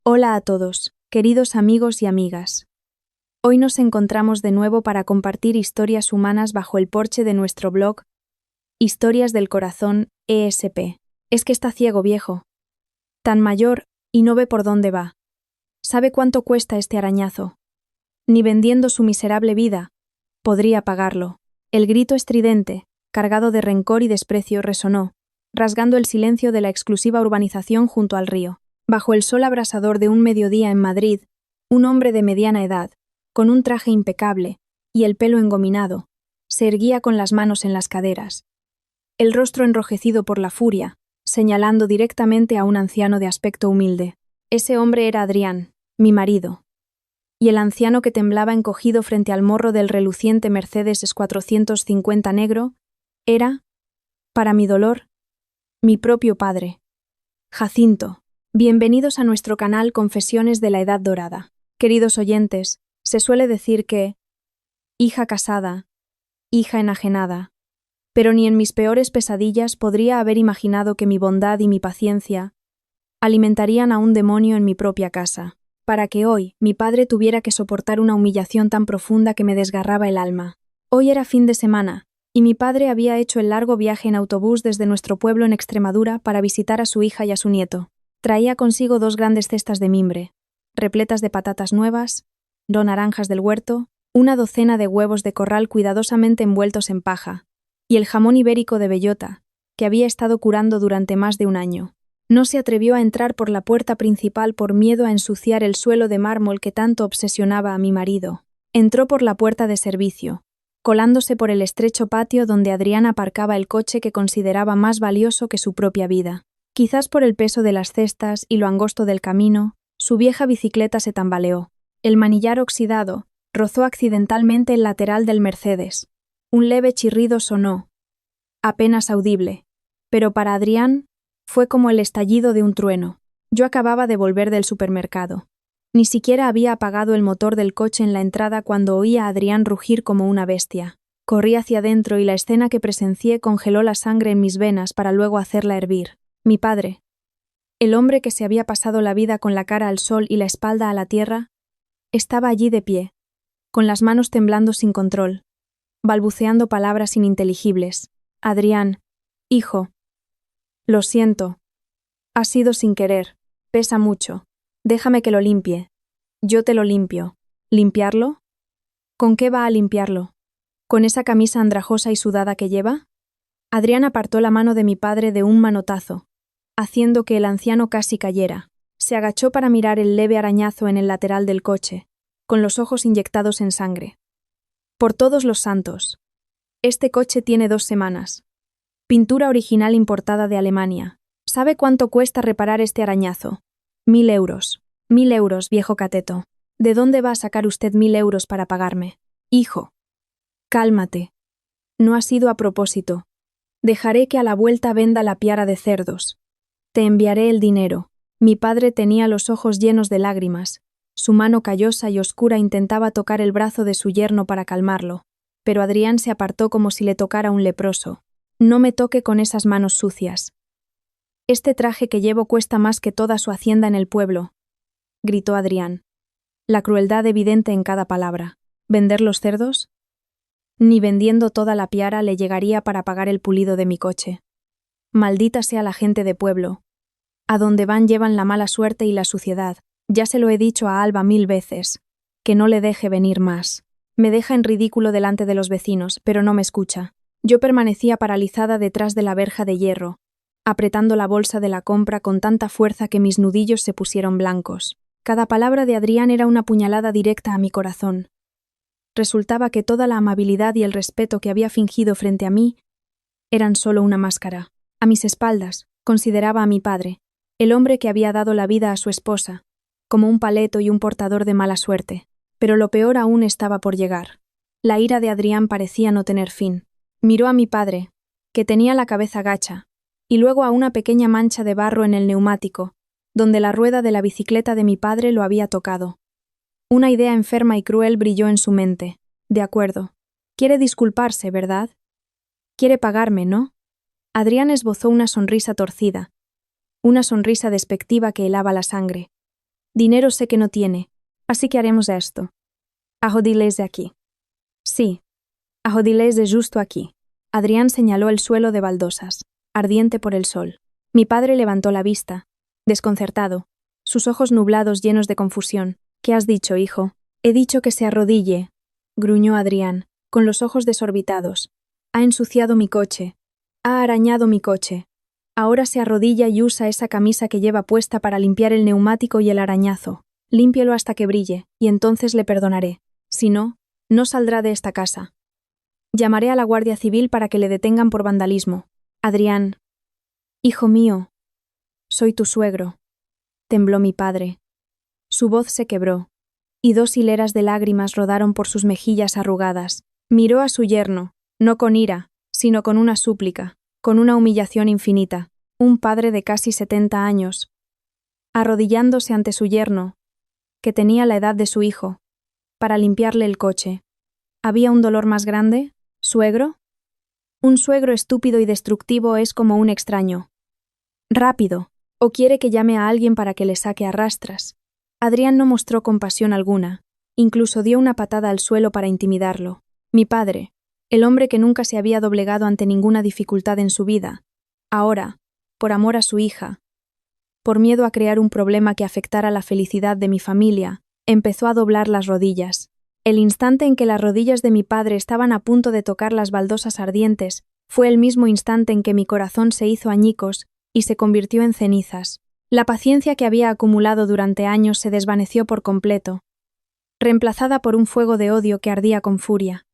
Hola a todos, queridos amigos y amigas. Hoy nos encontramos de nuevo para compartir historias humanas bajo el porche de nuestro blog Historias del Corazón, ESP. Es que está ciego, viejo. Tan mayor y no ve por dónde va. ¿Sabe cuánto cuesta este arañazo? Ni vendiendo su miserable vida podría pagarlo. El grito estridente, cargado de rencor y desprecio, resonó, rasgando el silencio de la exclusiva urbanización junto al río. Bajo el sol abrasador de un mediodía en Madrid, un hombre de mediana edad, con un traje impecable y el pelo engominado, se erguía con las manos en las caderas, el rostro enrojecido por la furia, señalando directamente a un anciano de aspecto humilde. Ese hombre era Adrián, mi marido, y el anciano que temblaba encogido frente al morro del reluciente Mercedes 450 negro era, para mi dolor, mi propio padre, Jacinto. Bienvenidos a nuestro canal Confesiones de la Edad Dorada. Queridos oyentes, se suele decir que hija casada, hija enajenada, pero ni en mis peores pesadillas podría haber imaginado que mi bondad y mi paciencia alimentarían a un demonio en mi propia casa, para que hoy mi padre tuviera que soportar una humillación tan profunda que me desgarraba el alma. Hoy era fin de semana, y mi padre había hecho el largo viaje en autobús desde nuestro pueblo en Extremadura para visitar a su hija y a su nieto. Traía consigo 2 grandes cestas de mimbre, repletas de patatas nuevas, 2 naranjas del huerto, una docena de huevos de corral cuidadosamente envueltos en paja, y el jamón ibérico de bellota, que había estado curando durante más de un año. No se atrevió a entrar por la puerta principal por miedo a ensuciar el suelo de mármol que tanto obsesionaba a mi marido. Entró por la puerta de servicio, colándose por el estrecho patio donde Adrián aparcaba el coche que consideraba más valioso que su propia vida. Quizás por el peso de las cestas y lo angosto del camino, su vieja bicicleta se tambaleó. El manillar oxidado rozó accidentalmente el lateral del Mercedes. Un leve chirrido sonó, apenas audible, pero para Adrián fue como el estallido de un trueno. Yo acababa de volver del supermercado. Ni siquiera había apagado el motor del coche en la entrada cuando oí a Adrián rugir como una bestia. Corrí hacia adentro y la escena que presencié congeló la sangre en mis venas para luego hacerla hervir. Mi padre, el hombre que se había pasado la vida con la cara al sol y la espalda a la tierra, estaba allí de pie, con las manos temblando sin control, balbuceando palabras ininteligibles. Adrián, hijo, lo siento. Ha sido sin querer. Pesa mucho. Déjame que lo limpie. Yo te lo limpio. ¿Limpiarlo? ¿Con qué va a limpiarlo? ¿Con esa camisa andrajosa y sudada que lleva? Adrián apartó la mano de mi padre de un manotazo, haciendo que el anciano casi cayera. Se agachó para mirar el leve arañazo en el lateral del coche, con los ojos inyectados en sangre. Por todos los santos. Este coche tiene 2 semanas. Pintura original importada de Alemania. ¿Sabe cuánto cuesta reparar este arañazo? 1000 euros. 1000 euros, viejo cateto. ¿De dónde va a sacar usted 1000 euros para pagarme? Hijo. Cálmate. No ha sido a propósito. Dejaré que a la vuelta venda la piara de cerdos. Te enviaré el dinero. Mi padre tenía los ojos llenos de lágrimas. Su mano callosa y oscura intentaba tocar el brazo de su yerno para calmarlo, pero Adrián se apartó como si le tocara un leproso. No me toque con esas manos sucias. Este traje que llevo cuesta más que toda su hacienda en el pueblo, gritó Adrián, la crueldad evidente en cada palabra. ¿Vender los cerdos? Ni vendiendo toda la piara le llegaría para pagar el pulido de mi coche. Maldita sea la gente de pueblo. A donde van llevan la mala suerte y la suciedad. Ya se lo he dicho a Alba 1000 veces, que no le deje venir más. Me deja en ridículo delante de los vecinos, pero no me escucha. Yo permanecía paralizada detrás de la verja de hierro, apretando la bolsa de la compra con tanta fuerza que mis nudillos se pusieron blancos. Cada palabra de Adrián era una puñalada directa a mi corazón. Resultaba que toda la amabilidad y el respeto que había fingido frente a mí eran solo una máscara. A mis espaldas, consideraba a mi padre, el hombre que había dado la vida a su esposa, como un paleto y un portador de mala suerte. Pero lo peor aún estaba por llegar. La ira de Adrián parecía no tener fin. Miró a mi padre, que tenía la cabeza gacha, y luego a una pequeña mancha de barro en el neumático, donde la rueda de la bicicleta de mi padre lo había tocado. Una idea enferma y cruel brilló en su mente. De acuerdo. Quiere disculparse, ¿verdad? Quiere pagarme, ¿no? Adrián esbozó una sonrisa torcida, una sonrisa despectiva que helaba la sangre. Dinero sé que no tiene, así que haremos esto. Arrodilés de aquí. Sí, arrodilés de justo aquí. Adrián señaló el suelo de baldosas, ardiente por el sol. Mi padre levantó la vista, desconcertado, sus ojos nublados llenos de confusión. ¿Qué has dicho, hijo? He dicho que se arrodille, gruñó Adrián, con los ojos desorbitados. Ha ensuciado mi coche. Ha arañado mi coche. Ahora se arrodilla y usa esa camisa que lleva puesta para limpiar el neumático y el arañazo. Límpielo hasta que brille, y entonces le perdonaré. Si no, no saldrá de esta casa. Llamaré a la Guardia Civil para que le detengan por vandalismo. Adrián. Hijo mío. Soy tu suegro. Tembló mi padre. Su voz se quebró, y 2 hileras de lágrimas rodaron por sus mejillas arrugadas. Miró a su yerno, no con ira, sino con una súplica, con una humillación infinita. Un padre de casi 70 años, arrodillándose ante su yerno, que tenía la edad de su hijo, para limpiarle el coche. ¿Había un dolor más grande, suegro? Un suegro estúpido y destructivo es como un extraño. Rápido, o quiere que llame a alguien para que le saque a rastras. Adrián no mostró compasión alguna, incluso dio una patada al suelo para intimidarlo. Mi padre, el hombre que nunca se había doblegado ante ninguna dificultad en su vida, ahora, por amor a su hija, por miedo a crear un problema que afectara la felicidad de mi familia, empezó a doblar las rodillas. El instante en que las rodillas de mi padre estaban a punto de tocar las baldosas ardientes fue el mismo instante en que mi corazón se hizo añicos y se convirtió en cenizas. La paciencia que había acumulado durante años se desvaneció por completo, reemplazada por un fuego de odio que ardía con furia.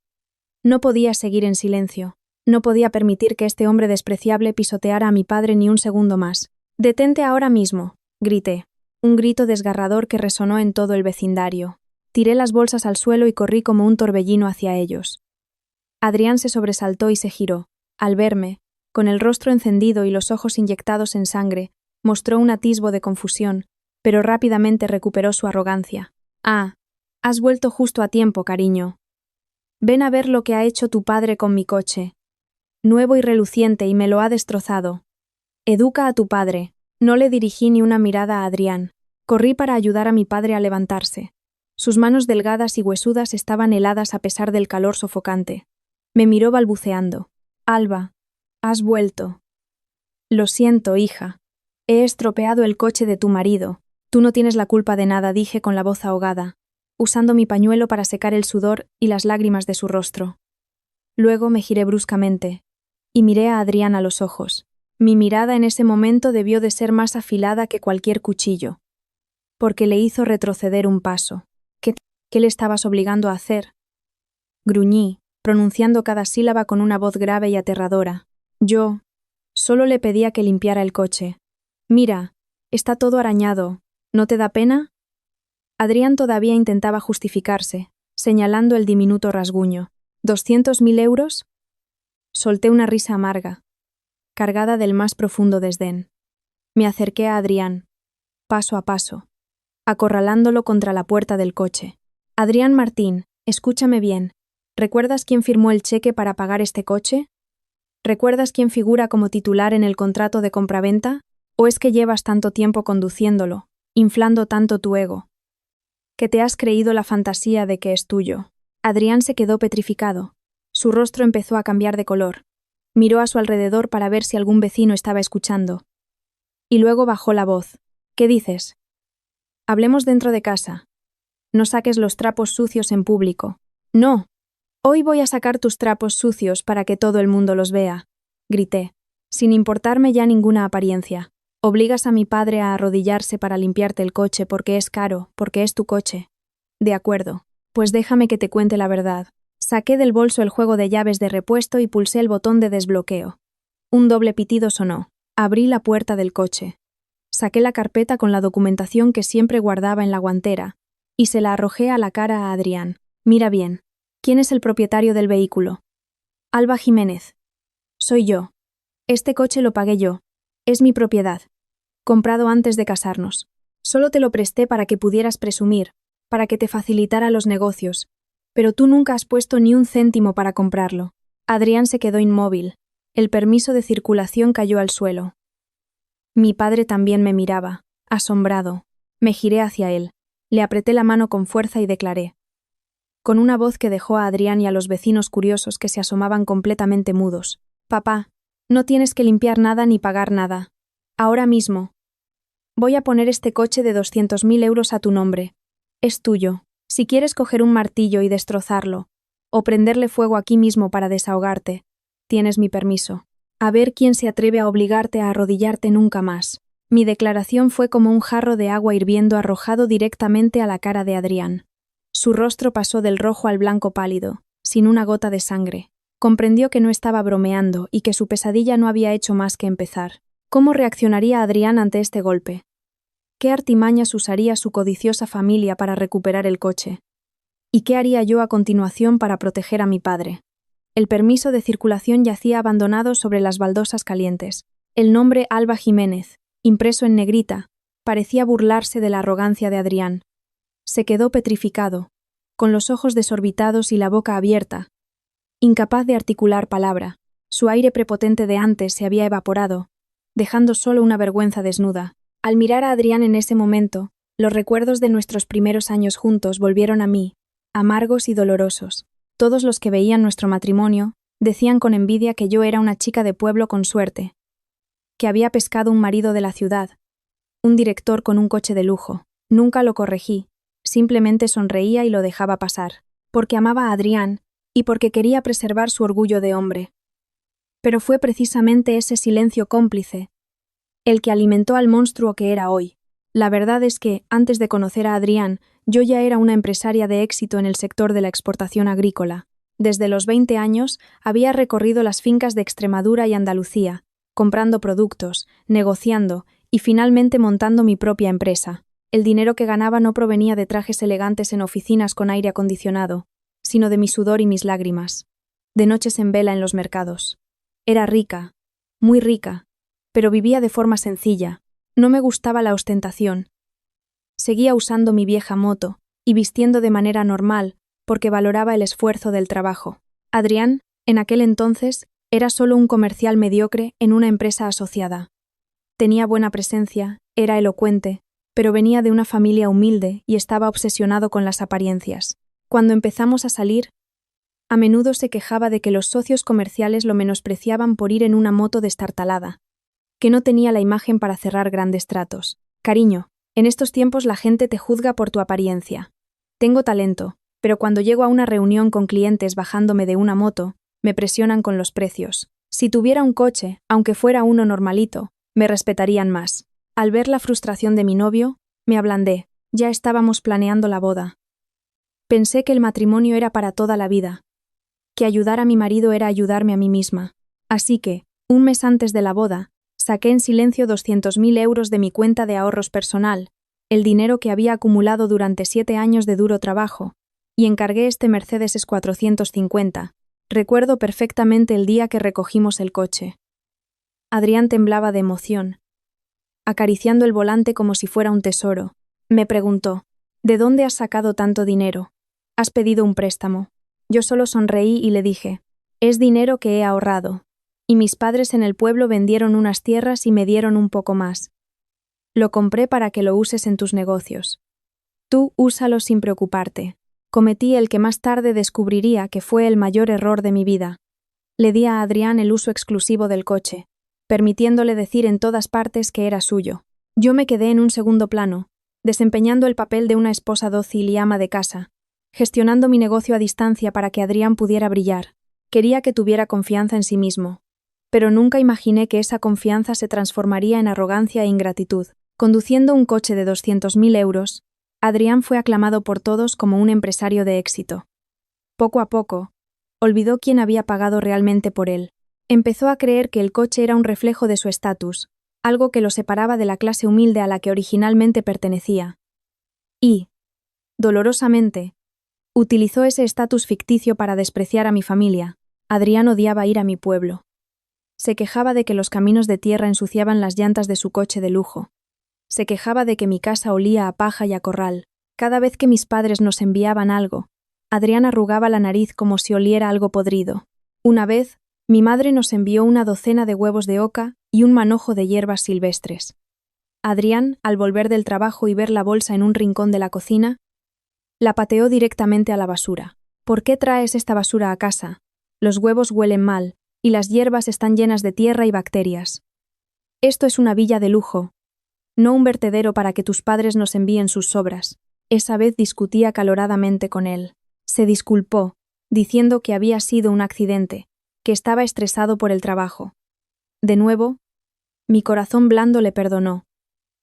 No podía seguir en silencio. No podía permitir que este hombre despreciable pisoteara a mi padre ni un segundo más. «Detente ahora mismo», grité. Un grito desgarrador que resonó en todo el vecindario. Tiré las bolsas al suelo y corrí como un torbellino hacia ellos. Adrián se sobresaltó y se giró. Al verme, con el rostro encendido y los ojos inyectados en sangre, mostró un atisbo de confusión, pero rápidamente recuperó su arrogancia. «Ah, has vuelto justo a tiempo, cariño. Ven a ver lo que ha hecho tu padre con mi coche. Nuevo y reluciente, y me lo ha destrozado. Educa a tu padre». No le dirigí ni una mirada a Adrián. Corrí para ayudar a mi padre a levantarse. Sus manos delgadas y huesudas estaban heladas a pesar del calor sofocante. Me miró balbuceando. «Alba, has vuelto». «Lo siento, hija. He estropeado el coche de tu marido. Tú no tienes la culpa de nada», dije con la voz ahogada, usando mi pañuelo para secar el sudor y las lágrimas de su rostro. Luego me giré bruscamente y miré a Adrián a los ojos. Mi mirada en ese momento debió de ser más afilada que cualquier cuchillo, porque le hizo retroceder un paso. ¿Qué le estabas obligando a hacer? Gruñí, pronunciando cada sílaba con una voz grave y aterradora. Yo solo le pedía que limpiara el coche. Mira, está todo arañado. ¿No te da pena? Adrián todavía intentaba justificarse, señalando el diminuto rasguño. ¿200.000 euros? Solté una risa amarga, cargada del más profundo desdén. Me acerqué a Adrián, paso a paso, acorralándolo contra la puerta del coche. Adrián Martín, escúchame bien. ¿Recuerdas quién firmó el cheque para pagar este coche? ¿Recuerdas quién figura como titular en el contrato de compraventa? ¿O es que llevas tanto tiempo conduciéndolo, inflando tanto tu ego, que te has creído la fantasía de que es tuyo? Adrián se quedó petrificado. Su rostro empezó a cambiar de color. Miró a su alrededor para ver si algún vecino estaba escuchando. Y luego bajó la voz. ¿Qué dices? Hablemos dentro de casa. No saques los trapos sucios en público. No. Hoy voy a sacar tus trapos sucios para que todo el mundo los vea, grité, sin importarme ya ninguna apariencia. Obligas a mi padre a arrodillarse para limpiarte el coche porque es caro, porque es tu coche. De acuerdo, pues déjame que te cuente la verdad. Saqué del bolso el juego de llaves de repuesto y pulsé el botón de desbloqueo. Un doble pitido sonó. Abrí la puerta del coche. Saqué la carpeta con la documentación que siempre guardaba en la guantera y se la arrojé a la cara a Adrián. Mira bien. ¿Quién es el propietario del vehículo? Alba Jiménez. Soy yo. Este coche lo pagué yo. Es mi propiedad. Comprado antes de casarnos. Solo te lo presté para que pudieras presumir, para que te facilitara los negocios. Pero tú nunca has puesto ni un céntimo para comprarlo. Adrián se quedó inmóvil. El permiso de circulación cayó al suelo. Mi padre también me miraba, asombrado. Me giré hacia él, le apreté la mano con fuerza y declaré, con una voz que dejó a Adrián y a los vecinos curiosos que se asomaban completamente mudos: «Papá, no tienes que limpiar nada ni pagar nada. Ahora mismo. Voy a poner este coche de 200.000 euros a tu nombre. Es tuyo. Si quieres coger un martillo y destrozarlo, o prenderle fuego aquí mismo para desahogarte, tienes mi permiso. A ver quién se atreve a obligarte a arrodillarte nunca más». Mi declaración fue como un jarro de agua hirviendo arrojado directamente a la cara de Adrián. Su rostro pasó del rojo al blanco pálido, sin una gota de sangre. Comprendió que no estaba bromeando y que su pesadilla no había hecho más que empezar. ¿Cómo reaccionaría Adrián ante este golpe? ¿Qué artimañas usaría su codiciosa familia para recuperar el coche? ¿Y qué haría yo a continuación para proteger a mi padre? El permiso de circulación yacía abandonado sobre las baldosas calientes. El nombre Alba Jiménez, impreso en negrita, parecía burlarse de la arrogancia de Adrián. Se quedó petrificado, con los ojos desorbitados y la boca abierta, incapaz de articular palabra. Su aire prepotente de antes se había evaporado, dejando solo una vergüenza desnuda. Al mirar a Adrián en ese momento, los recuerdos de nuestros primeros años juntos volvieron a mí, amargos y dolorosos. Todos los que veían nuestro matrimonio decían con envidia que yo era una chica de pueblo con suerte, que había pescado un marido de la ciudad, un director con un coche de lujo. Nunca lo corregí, simplemente sonreía y lo dejaba pasar, porque amaba a Adrián y porque quería preservar su orgullo de hombre. Pero fue precisamente ese silencio cómplice el que alimentó al monstruo que era hoy. La verdad es que, antes de conocer a Adrián, yo ya era una empresaria de éxito en el sector de la exportación agrícola. Desde los 20 años había recorrido las fincas de Extremadura y Andalucía, comprando productos, negociando y finalmente montando mi propia empresa. El dinero que ganaba no provenía de trajes elegantes en oficinas con aire acondicionado, sino de mi sudor y mis lágrimas, de noches en vela en los mercados. Era rica, muy rica, pero vivía de forma sencilla. No me gustaba la ostentación. Seguía usando mi vieja moto y vistiendo de manera normal porque valoraba el esfuerzo del trabajo. Adrián, en aquel entonces, era solo un comercial mediocre en una empresa asociada. Tenía buena presencia, era elocuente, pero venía de una familia humilde y estaba obsesionado con las apariencias. Cuando empezamos a salir, a menudo se quejaba de que los socios comerciales lo menospreciaban por ir en una moto destartalada, que no tenía la imagen para cerrar grandes tratos. «Cariño, en estos tiempos la gente te juzga por tu apariencia. Tengo talento, pero cuando llego a una reunión con clientes bajándome de una moto, me presionan con los precios. Si tuviera un coche, aunque fuera uno normalito, me respetarían más». Al ver la frustración de mi novio, me ablandé. Ya estábamos planeando la boda. Pensé que el matrimonio era para toda la vida, que ayudar a mi marido era ayudarme a mí misma. Así que, un mes antes de la boda, saqué en silencio 200.000 euros de mi cuenta de ahorros personal, el dinero que había acumulado durante 7 años de duro trabajo, y encargué este Mercedes S450. Recuerdo perfectamente el día que recogimos el coche. Adrián temblaba de emoción, acariciando el volante como si fuera un tesoro. Me preguntó: «¿De dónde has sacado tanto dinero? ¿Has pedido un préstamo?». Yo solo sonreí y le dije: «Es dinero que he ahorrado. Y mis padres en el pueblo vendieron unas tierras y me dieron un poco más. Lo compré para que lo uses en tus negocios. Tú úsalo sin preocuparte». Cometí el que más tarde descubriría que fue el mayor error de mi vida. Le di a Adrián el uso exclusivo del coche, permitiéndole decir en todas partes que era suyo. Yo me quedé en un segundo plano, desempeñando el papel de una esposa dócil y ama de casa, gestionando mi negocio a distancia para que Adrián pudiera brillar. Quería que tuviera confianza en sí mismo, pero nunca imaginé que esa confianza se transformaría en arrogancia e ingratitud. Conduciendo un coche de 200.000 euros, Adrián fue aclamado por todos como un empresario de éxito. Poco a poco, olvidó quién había pagado realmente por él. Empezó a creer que el coche era un reflejo de su estatus, algo que lo separaba de la clase humilde a la que originalmente pertenecía. Y, dolorosamente, utilizó ese estatus ficticio para despreciar a mi familia. Adrián odiaba ir a mi pueblo. Se quejaba de que los caminos de tierra ensuciaban las llantas de su coche de lujo. Se quejaba de que mi casa olía a paja y a corral. Cada vez que mis padres nos enviaban algo, Adrián arrugaba la nariz como si oliera algo podrido. Una vez, mi madre nos envió una docena de huevos de oca y un manojo de hierbas silvestres. Adrián, al volver del trabajo y ver la bolsa en un rincón de la cocina, la pateó directamente a la basura. ¿Por qué traes esta basura a casa? Los huevos huelen mal, y las hierbas están llenas de tierra y bacterias. Esto es una villa de lujo, no un vertedero para que tus padres nos envíen sus sobras. Esa vez discutía acaloradamente con él. Se disculpó, diciendo que había sido un accidente, que estaba estresado por el trabajo. De nuevo, mi corazón blando le perdonó,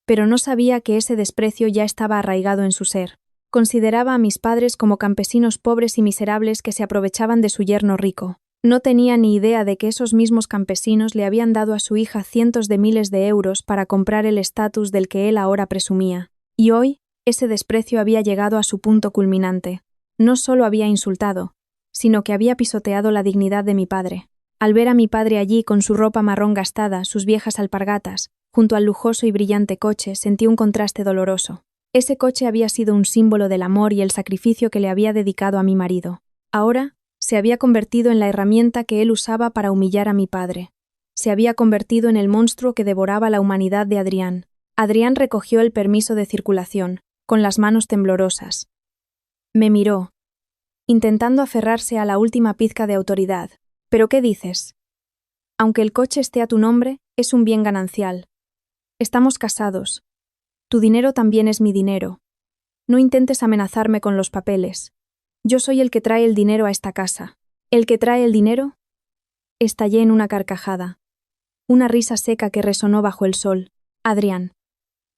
pero no sabía que ese desprecio ya estaba arraigado en su ser. Consideraba a mis padres como campesinos pobres y miserables que se aprovechaban de su yerno rico. No tenía ni idea de que esos mismos campesinos le habían dado a su hija cientos de miles de euros para comprar el estatus del que él ahora presumía. Y hoy, ese desprecio había llegado a su punto culminante. No solo había insultado, sino que había pisoteado la dignidad de mi padre. Al ver a mi padre allí con su ropa marrón gastada, sus viejas alpargatas, junto al lujoso y brillante coche, sentí un contraste doloroso. Ese coche había sido un símbolo del amor y el sacrificio que le había dedicado a mi marido. Ahora, se había convertido en la herramienta que él usaba para humillar a mi padre. Se había convertido en el monstruo que devoraba la humanidad de Adrián. Adrián recogió el permiso de circulación, con las manos temblorosas. Me miró, intentando aferrarse a la última pizca de autoridad. ¿Pero qué dices? Aunque el coche esté a tu nombre, es un bien ganancial. Estamos casados. Tu dinero también es mi dinero. No intentes amenazarme con los papeles. Yo soy el que trae el dinero a esta casa. ¿El que trae el dinero? Estallé en una carcajada. Una risa seca que resonó bajo el sol. Adrián,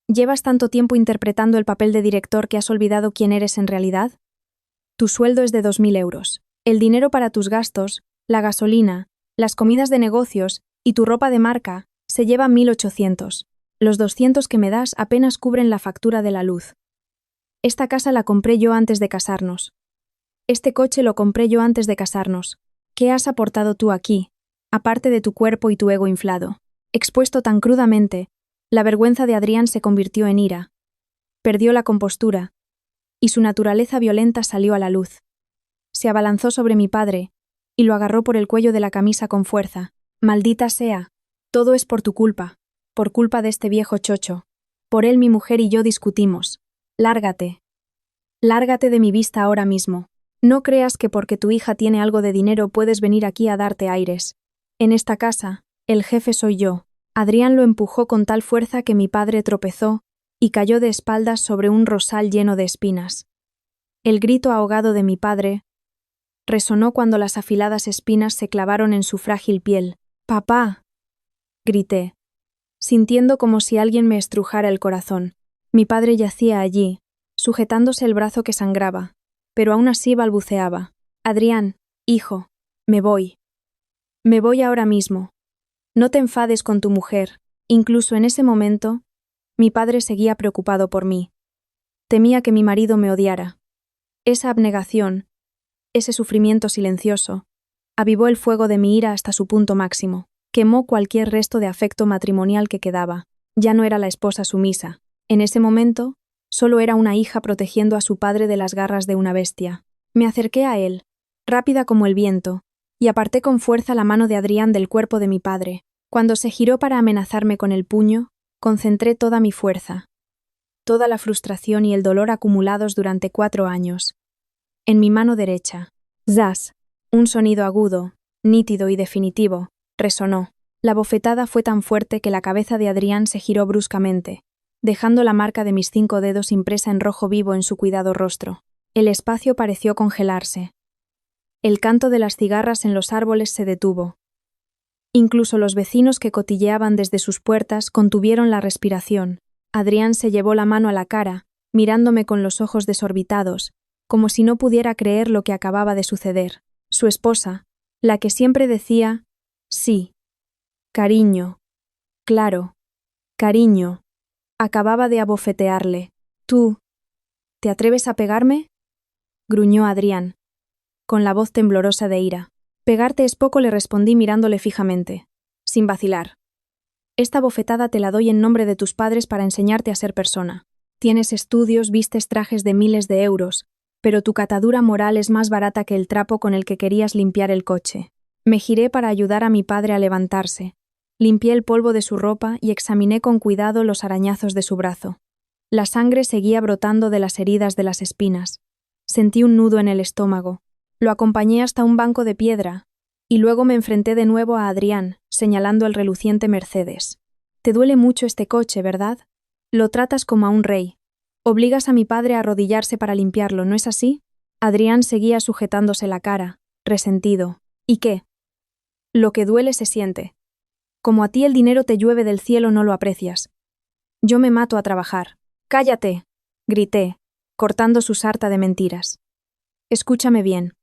¿llevas tanto tiempo interpretando el papel de director que has olvidado quién eres en realidad? Tu sueldo es de 2.000 euros. El dinero para tus gastos, la gasolina, las comidas de negocios y tu ropa de marca se lleva 1.800. Los 200 que me das apenas cubren la factura de la luz. Esta casa la compré yo antes de casarnos. Este coche lo compré yo antes de casarnos. ¿Qué has aportado tú aquí, aparte de tu cuerpo y tu ego inflado? Expuesto tan crudamente, la vergüenza de Adrián se convirtió en ira. Perdió la compostura, y su naturaleza violenta salió a la luz. Se abalanzó sobre mi padre, y lo agarró por el cuello de la camisa con fuerza. Maldita sea, todo es por tu culpa, por culpa de este viejo chocho. Por él mi mujer y yo discutimos. Lárgate. Lárgate de mi vista ahora mismo. No creas que porque tu hija tiene algo de dinero puedes venir aquí a darte aires. En esta casa, el jefe soy yo. Adrián lo empujó con tal fuerza que mi padre tropezó y cayó de espaldas sobre un rosal lleno de espinas. El grito ahogado de mi padre resonó cuando las afiladas espinas se clavaron en su frágil piel. ¡Papá!, grité, sintiendo como si alguien me estrujara el corazón. Mi padre yacía allí, sujetándose el brazo que sangraba, pero aún así balbuceaba. Adrián, hijo, me voy. Me voy ahora mismo. No te enfades con tu mujer. Incluso en ese momento, mi padre seguía preocupado por mí. Temía que mi marido me odiara. Esa abnegación, ese sufrimiento silencioso, avivó el fuego de mi ira hasta su punto máximo. Quemó cualquier resto de afecto matrimonial que quedaba. Ya no era la esposa sumisa. En ese momento, solo era una hija protegiendo a su padre de las garras de una bestia. Me acerqué a él, rápida como el viento, y aparté con fuerza la mano de Adrián del cuerpo de mi padre. Cuando se giró para amenazarme con el puño, concentré toda mi fuerza, toda la frustración y el dolor acumulados durante 4 años. En mi mano derecha. Zas. Un sonido agudo, nítido y definitivo, resonó. La bofetada fue tan fuerte que la cabeza de Adrián se giró bruscamente, dejando la marca de mis 5 dedos impresa en rojo vivo en su cuidado rostro. El espacio pareció congelarse. El canto de las cigarras en los árboles se detuvo. Incluso los vecinos que cotilleaban desde sus puertas contuvieron la respiración. Adrián se llevó la mano a la cara, mirándome con los ojos desorbitados, como si no pudiera creer lo que acababa de suceder. Su esposa, la que siempre decía, sí, cariño, claro, cariño, acababa de abofetearle. ¿Tú te atreves a pegarme?, gruñó Adrián, con la voz temblorosa de ira. Pegarte es poco, le respondí mirándole fijamente, sin vacilar. Esta bofetada te la doy en nombre de tus padres para enseñarte a ser persona. Tienes estudios, vistes trajes de miles de euros, pero tu catadura moral es más barata que el trapo con el que querías limpiar el coche. Me giré para ayudar a mi padre a levantarse. Limpié el polvo de su ropa y examiné con cuidado los arañazos de su brazo. La sangre seguía brotando de las heridas de las espinas. Sentí un nudo en el estómago. Lo acompañé hasta un banco de piedra, y luego me enfrenté de nuevo a Adrián, señalando el reluciente Mercedes. «Te duele mucho este coche, ¿verdad? Lo tratas como a un rey. Obligas a mi padre a arrodillarse para limpiarlo, ¿no es así?» Adrián seguía sujetándose la cara, resentido. «¿Y qué? Lo que duele se siente. Como a ti el dinero te llueve del cielo, no lo aprecias. Yo me mato a trabajar». «¡Cállate!», grité, cortando su sarta de mentiras. «Escúchame bien.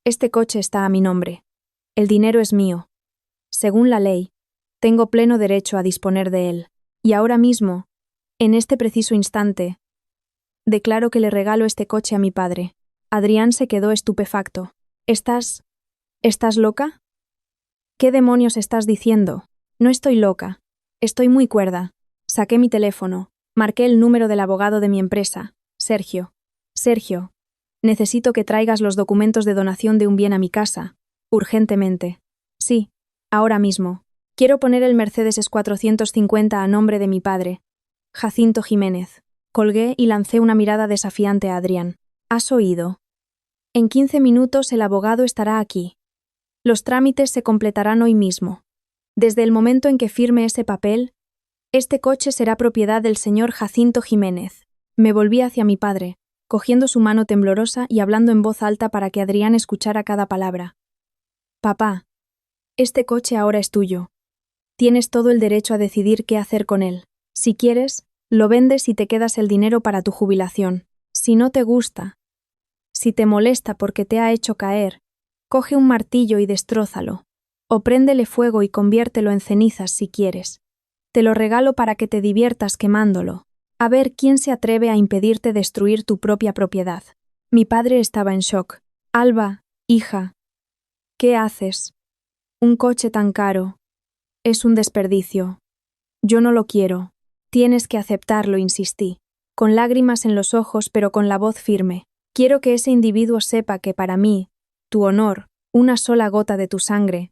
Este coche está a mi nombre. El dinero es mío. Según la ley, tengo pleno derecho a disponer de él. Y ahora mismo, en este preciso instante, declaro que le regalo este coche a mi padre». Adrián se quedó estupefacto. ¿Estás loca? ¿Qué demonios estás diciendo? No estoy loca. Estoy muy cuerda. Saqué mi teléfono. Marqué el número del abogado de mi empresa, Sergio. «Sergio, necesito que traigas los documentos de donación de un bien a mi casa. Urgentemente». «Sí, ahora mismo. Quiero poner el Mercedes S450 a nombre de mi padre, Jacinto Jiménez». Colgué y lancé una mirada desafiante a Adrián. «¿Has oído? En 15 minutos el abogado estará aquí. Los trámites se completarán hoy mismo. Desde el momento en que firme ese papel, este coche será propiedad del señor Jacinto Jiménez». Me volví hacia mi padre, cogiendo su mano temblorosa y hablando en voz alta para que Adrián escuchara cada palabra. «Papá, este coche ahora es tuyo. Tienes todo el derecho a decidir qué hacer con él. Si quieres, lo vendes y te quedas el dinero para tu jubilación. Si no te gusta, si te molesta porque te ha hecho caer, coge un martillo y destrózalo, o préndele fuego y conviértelo en cenizas si quieres. Te lo regalo para que te diviertas quemándolo. A ver quién se atreve a impedirte destruir tu propia propiedad». Mi padre estaba en shock. «Alba, hija, ¿qué haces? Un coche tan caro. Es un desperdicio. Yo no lo quiero. Tienes que aceptarlo», insistí, con lágrimas en los ojos pero con la voz firme. «Quiero que ese individuo sepa que para mí, tu honor, una sola gota de tu sangre,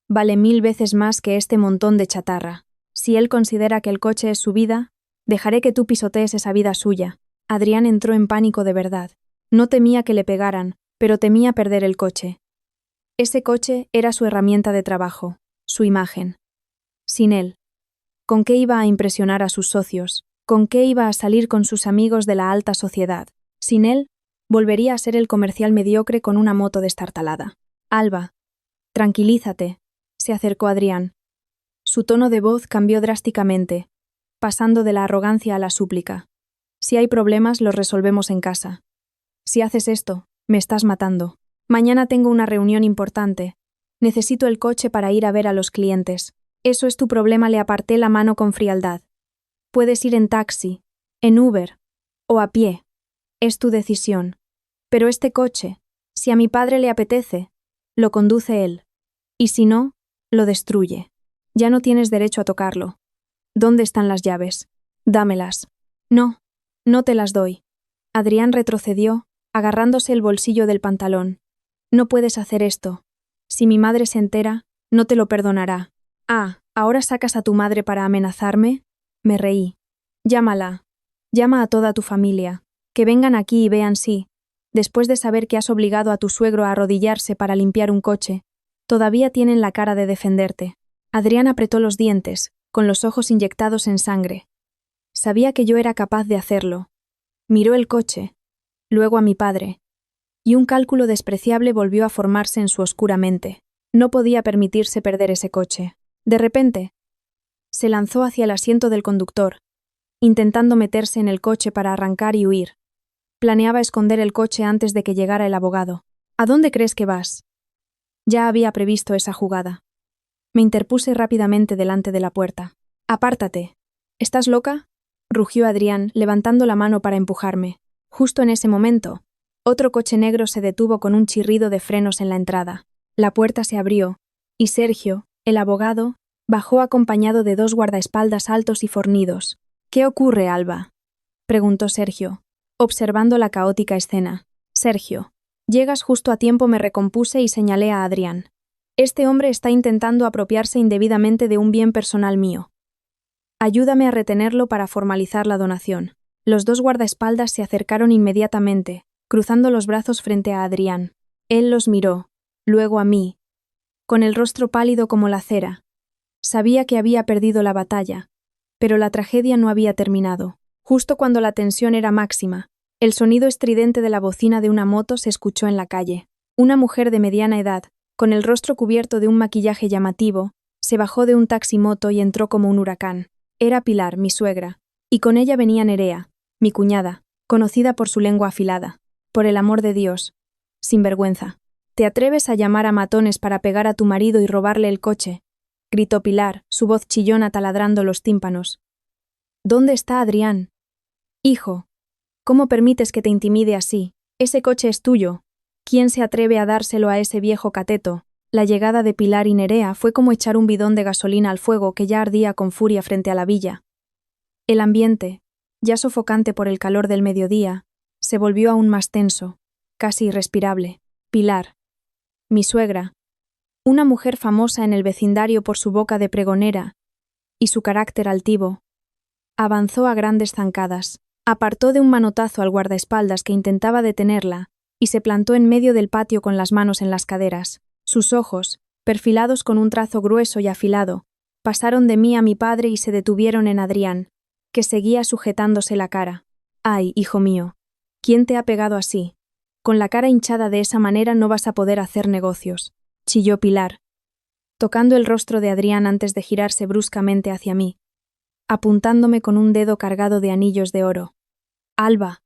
vale 1000 veces más que este montón de chatarra. Si él considera que el coche es su vida, dejaré que tú pisotees esa vida suya». Adrián entró en pánico de verdad. No temía que le pegaran, pero temía perder el coche. Ese coche era su herramienta de trabajo, su imagen. Sin él, ¿con qué iba a impresionar a sus socios? ¿Con qué iba a salir con sus amigos de la alta sociedad? Sin él, volvería a ser el comercial mediocre con una moto destartalada. «Alba, tranquilízate», se acercó Adrián. Su tono de voz cambió drásticamente, pasando de la arrogancia a la súplica. «Si hay problemas, los resolvemos en casa. Si haces esto, me estás matando. Mañana tengo una reunión importante. Necesito el coche para ir a ver a los clientes». «Eso es tu problema», le aparté la mano con frialdad. «Puedes ir en taxi, en Uber o a pie. Es tu decisión. Pero este coche, si a mi padre le apetece, lo conduce él. Y si no, lo destruye. Ya no tienes derecho a tocarlo. ¿Dónde están las llaves? Dámelas». «No, no te las doy». Adrián retrocedió, agarrándose el bolsillo del pantalón. «No puedes hacer esto. Si mi madre se entera, no te lo perdonará». «Ah, ¿ahora sacas a tu madre para amenazarme?». Me reí. «Llámala. Llama a toda tu familia. Que vengan aquí y vean si, después de saber que has obligado a tu suegro a arrodillarse para limpiar un coche, todavía tienen la cara de defenderte». Adrián apretó los dientes, con los ojos inyectados en sangre. Sabía que yo era capaz de hacerlo. Miró el coche, luego a mi padre, y un cálculo despreciable volvió a formarse en su oscura mente. No podía permitirse perder ese coche. De repente, se lanzó hacia el asiento del conductor, intentando meterse en el coche para arrancar y huir. Planeaba esconder el coche antes de que llegara el abogado. «¿A dónde crees que vas?». Ya había previsto esa jugada. Me interpuse rápidamente delante de la puerta. «Apártate. ¿Estás loca?», rugió Adrián, levantando la mano para empujarme. Justo en ese momento, otro coche negro se detuvo con un chirrido de frenos en la entrada. La puerta se abrió, y Sergio, el abogado, bajó acompañado de 2 guardaespaldas altos y fornidos. «¿Qué ocurre, Alba?», preguntó Sergio, observando la caótica escena. «Sergio, llegas justo a tiempo», me recompuse y señalé a Adrián. Este hombre está intentando apropiarse indebidamente de un bien personal mío. Ayúdame a retenerlo para formalizar la donación. Los dos guardaespaldas se acercaron inmediatamente, cruzando los brazos frente a Adrián. Él los miró, luego a mí, con el rostro pálido como la cera. Sabía que había perdido la batalla, pero la tragedia no había terminado. Justo cuando la tensión era máxima, el sonido estridente de la bocina de una moto se escuchó en la calle. Una mujer de mediana edad, con el rostro cubierto de un maquillaje llamativo, se bajó de un taximoto y entró como un huracán. Era Pilar, mi suegra, y con ella venía Nerea, mi cuñada, conocida por su lengua afilada. Por el amor de Dios, sinvergüenza. ¿Te atreves a llamar a matones para pegar a tu marido y robarle el coche?, gritó Pilar, su voz chillona taladrando los tímpanos. ¿Dónde está Adrián? Hijo, ¿cómo permites que te intimide así? Ese coche es tuyo. ¿Quién se atreve a dárselo a ese viejo cateto? La llegada de Pilar y Nerea fue como echar un bidón de gasolina al fuego que ya ardía con furia frente a la villa. El ambiente, ya sofocante por el calor del mediodía, se volvió aún más tenso, casi irrespirable. Pilar, mi suegra, una mujer famosa en el vecindario por su boca de pregonera y su carácter altivo, avanzó a grandes zancadas, apartó de un manotazo al guardaespaldas que intentaba detenerla y se plantó en medio del patio con las manos en las caderas. Sus ojos, perfilados con un trazo grueso y afilado, pasaron de mí a mi padre y se detuvieron en Adrián, que seguía sujetándose la cara. «Ay, hijo mío, ¿quién te ha pegado así? Con la cara hinchada de esa manera no vas a poder hacer negocios», chilló Pilar, tocando el rostro de Adrián antes de girarse bruscamente hacia mí, apuntándome con un dedo cargado de anillos de oro. «Alba,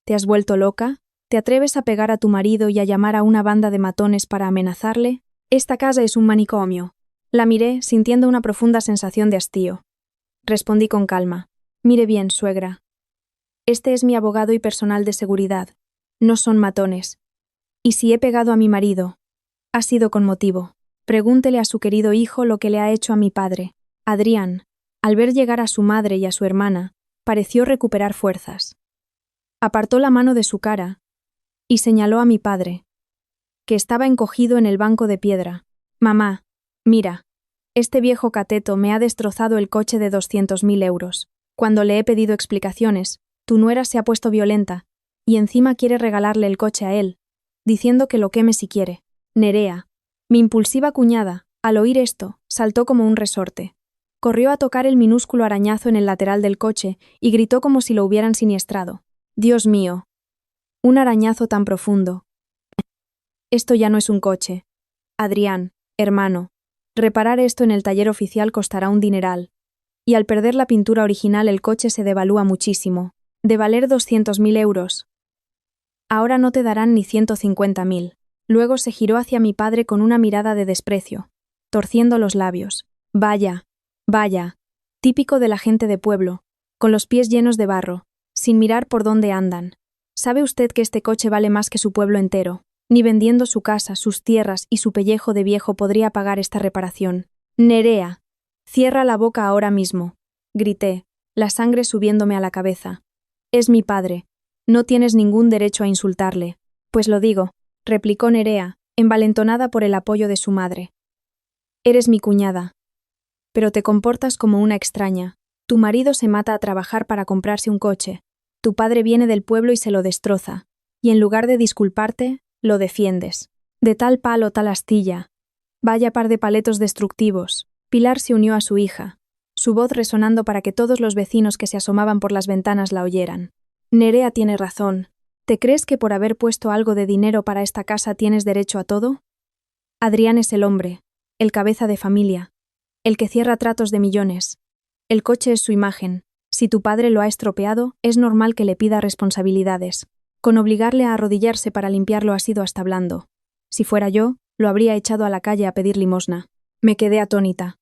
¿te has vuelto loca? ¿Te atreves a pegar a tu marido y a llamar a una banda de matones para amenazarle? Esta casa es un manicomio». La miré, sintiendo una profunda sensación de hastío. Respondí con calma. «Mire bien, suegra. Este es mi abogado y personal de seguridad. No son matones. Y si he pegado a mi marido, ha sido con motivo. Pregúntele a su querido hijo lo que le ha hecho a mi padre». Adrián, al ver llegar a su madre y a su hermana, pareció recuperar fuerzas. Apartó la mano de su cara y señaló a mi padre, que estaba encogido en el banco de piedra. «Mamá, mira, este viejo cateto me ha destrozado el coche de 200.000 euros. Cuando le he pedido explicaciones, tu nuera se ha puesto violenta, y encima quiere regalarle el coche a él, diciendo que lo queme si quiere». Nerea, mi impulsiva cuñada, al oír esto, saltó como un resorte. Corrió a tocar el minúsculo arañazo en el lateral del coche y gritó como si lo hubieran siniestrado. «Dios mío, un arañazo tan profundo. Esto ya no es un coche. Adrián, hermano, reparar esto en el taller oficial costará un dineral. Y al perder la pintura original el coche se devalúa muchísimo. De valer 200.000 euros. Ahora no te darán ni 150.000. Luego se giró hacia mi padre con una mirada de desprecio, torciendo los labios. «Vaya, vaya, típico de la gente de pueblo, con los pies llenos de barro, sin mirar por dónde andan. ¿Sabe usted que este coche vale más que su pueblo entero? Ni vendiendo su casa, sus tierras y su pellejo de viejo podría pagar esta reparación». «Nerea, cierra la boca ahora mismo», grité, la sangre subiéndome a la cabeza. «Es mi padre. No tienes ningún derecho a insultarle». «Pues lo digo», replicó Nerea, envalentonada por el apoyo de su madre. «Eres mi cuñada. Pero te comportas como una extraña. Tu marido se mata a trabajar para comprarse un coche. Tu padre viene del pueblo y se lo destroza. Y en lugar de disculparte, lo defiendes. De tal palo, tal astilla. Vaya par de paletos destructivos». Pilar se unió a su hija, su voz resonando para que todos los vecinos que se asomaban por las ventanas la oyeran. «Nerea tiene razón. ¿Te crees que por haber puesto algo de dinero para esta casa tienes derecho a todo? Adrián es el hombre, el cabeza de familia, el que cierra tratos de millones. El coche es su imagen. Si tu padre lo ha estropeado, es normal que le pida responsabilidades. Con obligarle a arrodillarse para limpiarlo ha sido hasta blando. Si fuera yo, lo habría echado a la calle a pedir limosna». Me quedé atónita.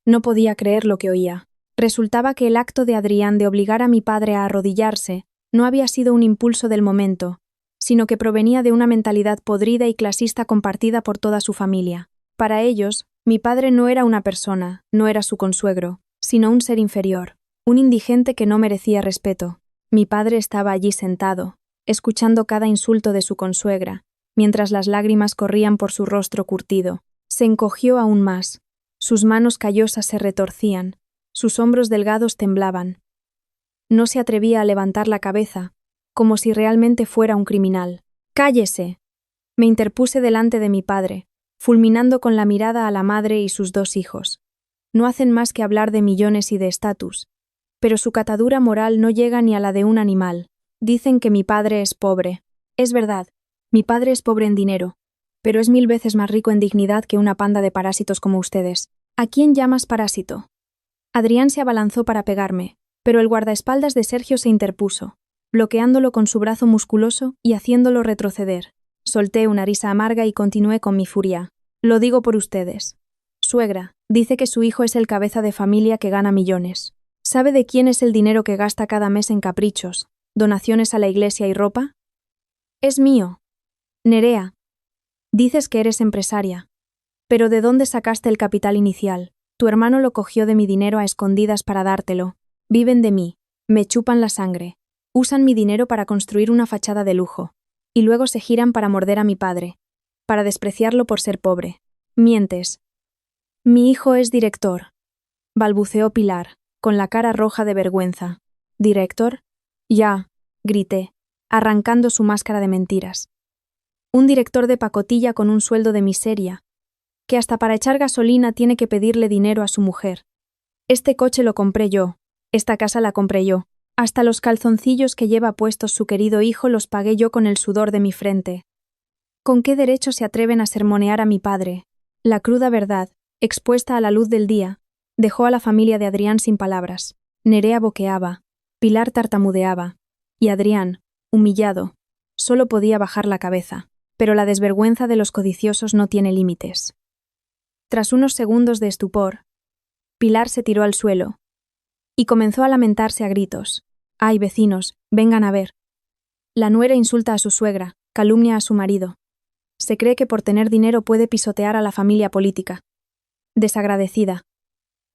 No podía creer lo que oía. Resultaba que el acto de Adrián de obligar a mi padre a arrodillarse no había sido un impulso del momento, sino que provenía de una mentalidad podrida y clasista compartida por toda su familia. Para ellos, mi padre no era una persona, no era su consuegro, sino un ser inferior, un indigente que no merecía respeto. Mi padre estaba allí sentado, escuchando cada insulto de su consuegra, mientras las lágrimas corrían por su rostro curtido. Se encogió aún más. Sus manos callosas se retorcían, sus hombros delgados temblaban. No se atrevía a levantar la cabeza, como si realmente fuera un criminal. ¡Cállese! Me interpuse delante de mi padre, fulminando con la mirada a la madre y sus 2 hijos. No hacen más que hablar de millones y de estatus, pero su catadura moral no llega ni a la de un animal. Dicen que mi padre es pobre. Es verdad, mi padre es pobre en dinero, pero es 1000 veces más rico en dignidad que una panda de parásitos como ustedes. ¿A quién llamas parásito? Adrián se abalanzó para pegarme, pero el guardaespaldas de Sergio se interpuso, bloqueándolo con su brazo musculoso y haciéndolo retroceder. Solté una risa amarga y continué con mi furia. Lo digo por ustedes. Suegra, dice que su hijo es el cabeza de familia que gana millones. ¿Sabe de quién es el dinero que gasta cada mes en caprichos, donaciones a la iglesia y ropa? Es mío. Nerea, dices que eres empresaria. Pero ¿de dónde sacaste el capital inicial? Tu hermano lo cogió de mi dinero a escondidas para dártelo. Viven de mí, me chupan la sangre, usan mi dinero para construir una fachada de lujo, y luego se giran para morder a mi padre, para despreciarlo por ser pobre. Mientes. Mi hijo es director, balbuceó Pilar, con la cara roja de vergüenza. ¿Director? Ya, grité, arrancando su máscara de mentiras. Un director de pacotilla con un sueldo de miseria, que hasta para echar gasolina tiene que pedirle dinero a su mujer. Este coche lo compré yo, esta casa la compré yo, hasta los calzoncillos que lleva puestos su querido hijo los pagué yo con el sudor de mi frente. ¿Con qué derecho se atreven a sermonear a mi padre? La cruda verdad, expuesta a la luz del día, dejó a la familia de Adrián sin palabras. Nerea boqueaba, Pilar tartamudeaba, y Adrián, humillado, solo podía bajar la cabeza. Pero la desvergüenza de los codiciosos no tiene límites. Tras unos segundos de estupor, Pilar se tiró al suelo y comenzó a lamentarse a gritos. «Ay, vecinos, vengan a ver». La nuera insulta a su suegra, calumnia a su marido. Se cree que por tener dinero puede pisotear a la familia política. Desagradecida.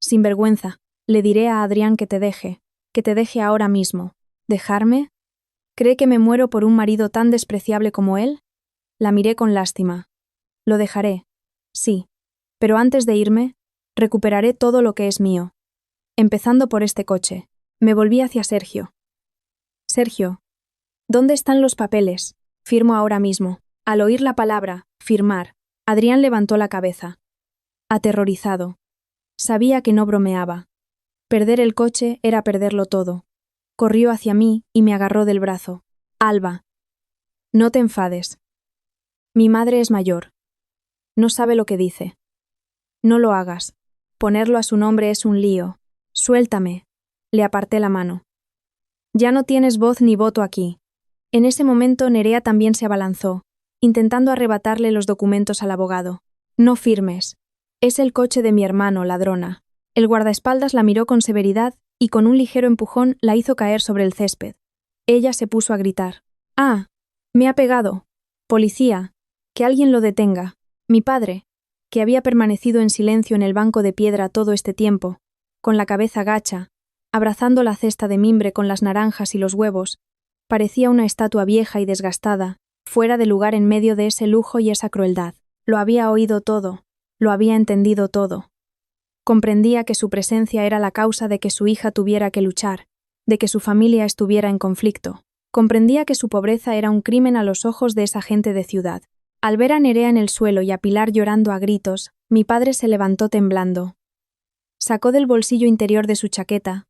Sinvergüenza, le diré a Adrián que te deje ahora mismo. ¿Dejarme? ¿Cree que me muero por un marido tan despreciable como él? La miré con lástima. Lo dejaré, sí, pero antes de irme, recuperaré todo lo que es mío. Empezando por este coche. Me volví hacia Sergio. Sergio, ¿dónde están los papeles? Firmo ahora mismo. Al oír la palabra, firmar, Adrián levantó la cabeza. Aterrorizado. Sabía que no bromeaba. Perder el coche era perderlo todo. Corrió hacia mí y me agarró del brazo. Alba. No te enfades. Mi madre es mayor. No sabe lo que dice. No lo hagas. Ponerlo a su nombre es un lío. Suéltame. Le aparté la mano. Ya no tienes voz ni voto aquí. En ese momento Nerea también se abalanzó, intentando arrebatarle los documentos al abogado. No firmes. Es el coche de mi hermano, ladrona. El guardaespaldas la miró con severidad y con un ligero empujón la hizo caer sobre el césped. Ella se puso a gritar. «Ah, me ha pegado. Policía. Que alguien lo detenga». Mi padre, que había permanecido en silencio en el banco de piedra todo este tiempo, con la cabeza gacha, abrazando la cesta de mimbre con las naranjas y los huevos, parecía una estatua vieja y desgastada, fuera de lugar en medio de ese lujo y esa crueldad. Lo había oído todo, lo había entendido todo. Comprendía que su presencia era la causa de que su hija tuviera que luchar, de que su familia estuviera en conflicto. Comprendía que su pobreza era un crimen a los ojos de esa gente de ciudad. Al ver a Nerea en el suelo y a Pilar llorando a gritos, mi padre se levantó temblando. Sacó del bolsillo interior de su chaqueta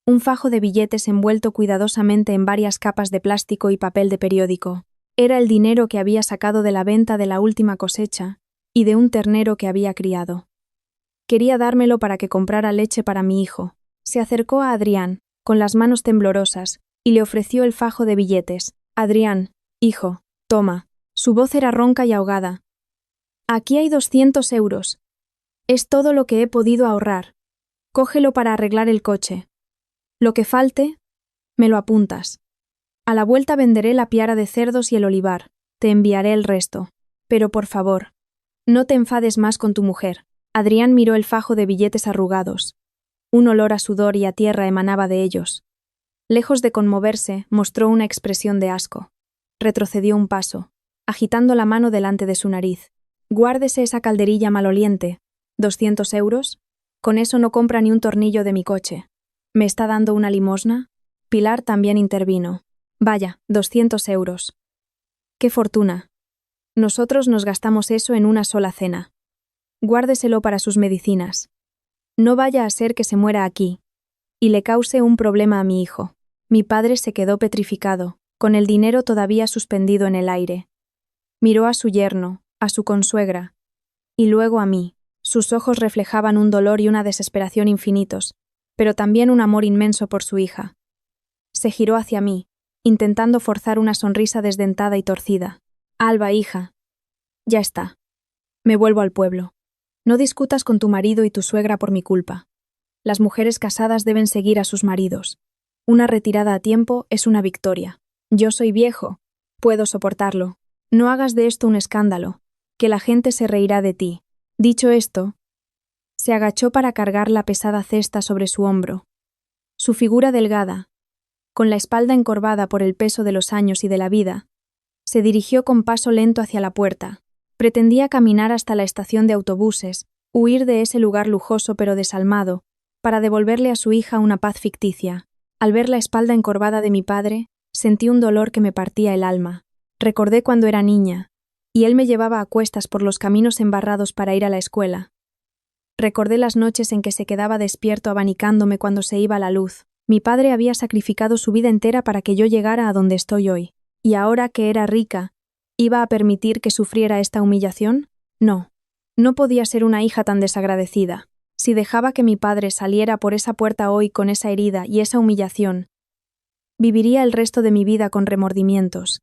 un fajo de billetes envuelto cuidadosamente en varias capas de plástico y papel de periódico. Era el dinero que había sacado de la venta de la última cosecha y de un ternero que había criado. Quería dármelo para que comprara leche para mi hijo. Se acercó a Adrián, con las manos temblorosas, y le ofreció el fajo de billetes. «Adrián, hijo, toma». Su voz era ronca y ahogada. «Aquí hay 200 euros. Es todo lo que he podido ahorrar. Cógelo para arreglar el coche. Lo que falte, me lo apuntas. A la vuelta venderé la piara de cerdos y el olivar. Te enviaré el resto. Pero por favor, no te enfades más con tu mujer». Adrián miró el fajo de billetes arrugados. Un olor a sudor y a tierra emanaba de ellos. Lejos de conmoverse, mostró una expresión de asco. Retrocedió un paso, agitando la mano delante de su nariz. Guárdese esa calderilla maloliente. ¿200 euros? Con eso no compra ni un tornillo de mi coche. ¿Me está dando una limosna? Pilar también intervino. Vaya, 200 euros. ¡Qué fortuna! Nosotros nos gastamos eso en una sola cena. Guárdeselo para sus medicinas. No vaya a ser que se muera aquí y le cause un problema a mi hijo. Mi padre se quedó petrificado, con el dinero todavía suspendido en el aire. Miró a su yerno, a su consuegra, y luego a mí. Sus ojos reflejaban un dolor y una desesperación infinitos, pero también un amor inmenso por su hija. Se giró hacia mí, intentando forzar una sonrisa desdentada y torcida. Alba, hija. Ya está. Me vuelvo al pueblo. No discutas con tu marido y tu suegra por mi culpa. Las mujeres casadas deben seguir a sus maridos. Una retirada a tiempo es una victoria. Yo soy viejo. Puedo soportarlo. No hagas de esto un escándalo, que la gente se reirá de ti. Dicho esto, se agachó para cargar la pesada cesta sobre su hombro. Su figura delgada, con la espalda encorvada por el peso de los años y de la vida, se dirigió con paso lento hacia la puerta. Pretendía caminar hasta la estación de autobuses, huir de ese lugar lujoso pero desalmado, para devolverle a su hija una paz ficticia. Al ver la espalda encorvada de mi padre, sentí un dolor que me partía el alma. Recordé cuando era niña, y él me llevaba a cuestas por los caminos embarrados para ir a la escuela. Recordé las noches en que se quedaba despierto abanicándome cuando se iba la luz. Mi padre había sacrificado su vida entera para que yo llegara a donde estoy hoy. Y ahora que era rica, ¿iba a permitir que sufriera esta humillación? No. No podía ser una hija tan desagradecida. Si dejaba que mi padre saliera por esa puerta hoy con esa herida y esa humillación, viviría el resto de mi vida con remordimientos.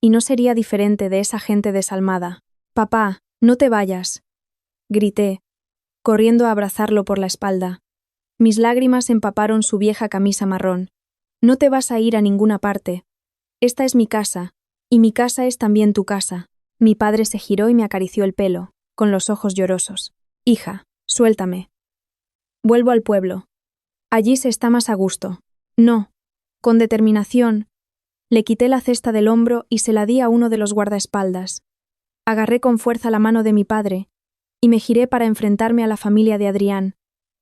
Y no sería diferente de esa gente desalmada. Papá, no te vayas, grité, corriendo a abrazarlo por la espalda. Mis lágrimas empaparon su vieja camisa marrón. No te vas a ir a ninguna parte. Esta es mi casa, y mi casa es también tu casa. Mi padre se giró y me acarició el pelo, con los ojos llorosos. Hija, suéltame. Vuelvo al pueblo. Allí se está más a gusto. No. Con determinación, le quité la cesta del hombro y se la di a uno de los guardaespaldas. Agarré con fuerza la mano de mi padre y me giré para enfrentarme a la familia de Adrián,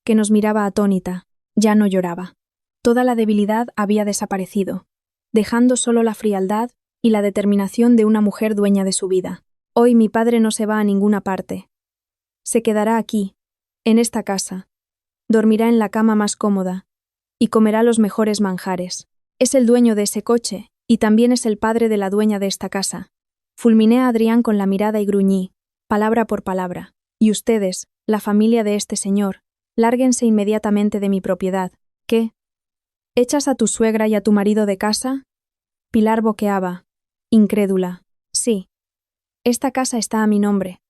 que nos miraba atónita. Ya no lloraba. Toda la debilidad había desaparecido, dejando solo la frialdad y la determinación de una mujer dueña de su vida. Hoy mi padre no se va a ninguna parte. Se quedará aquí, en esta casa. Dormirá en la cama más cómoda y comerá los mejores manjares. Es el dueño de ese coche y también es el padre de la dueña de esta casa. Fulminé a Adrián con la mirada y gruñí, palabra por palabra. Y ustedes, la familia de este señor, lárguense inmediatamente de mi propiedad. ¿Qué? ¿Echas a tu suegra y a tu marido de casa? Pilar boqueaba, incrédula. Sí. Esta casa está a mi nombre.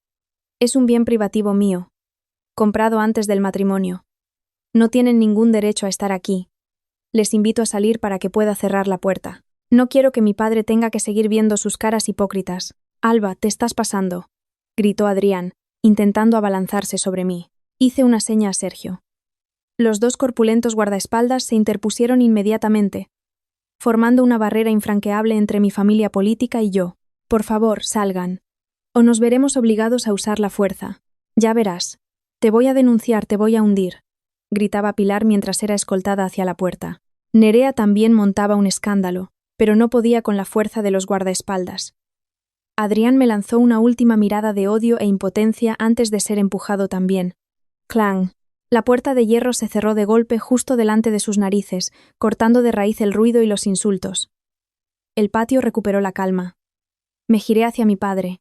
Es un bien privativo mío, comprado antes del matrimonio. No tienen ningún derecho a estar aquí. Les invito a salir para que pueda cerrar la puerta. No quiero que mi padre tenga que seguir viendo sus caras hipócritas. Alba, te estás pasando, gritó Adrián, intentando abalanzarse sobre mí. Hice una seña a Sergio. Los dos corpulentos guardaespaldas se interpusieron inmediatamente, formando una barrera infranqueable entre mi familia política y yo. Por favor, salgan, o nos veremos obligados a usar la fuerza. Ya verás. Te voy a denunciar, te voy a hundir, gritaba Pilar mientras era escoltada hacia la puerta. Nerea también montaba un escándalo, pero no podía con la fuerza de los guardaespaldas. Adrián me lanzó una última mirada de odio e impotencia antes de ser empujado también. ¡Clang! La puerta de hierro se cerró de golpe justo delante de sus narices, cortando de raíz el ruido y los insultos. El patio recuperó la calma. Me giré hacia mi padre,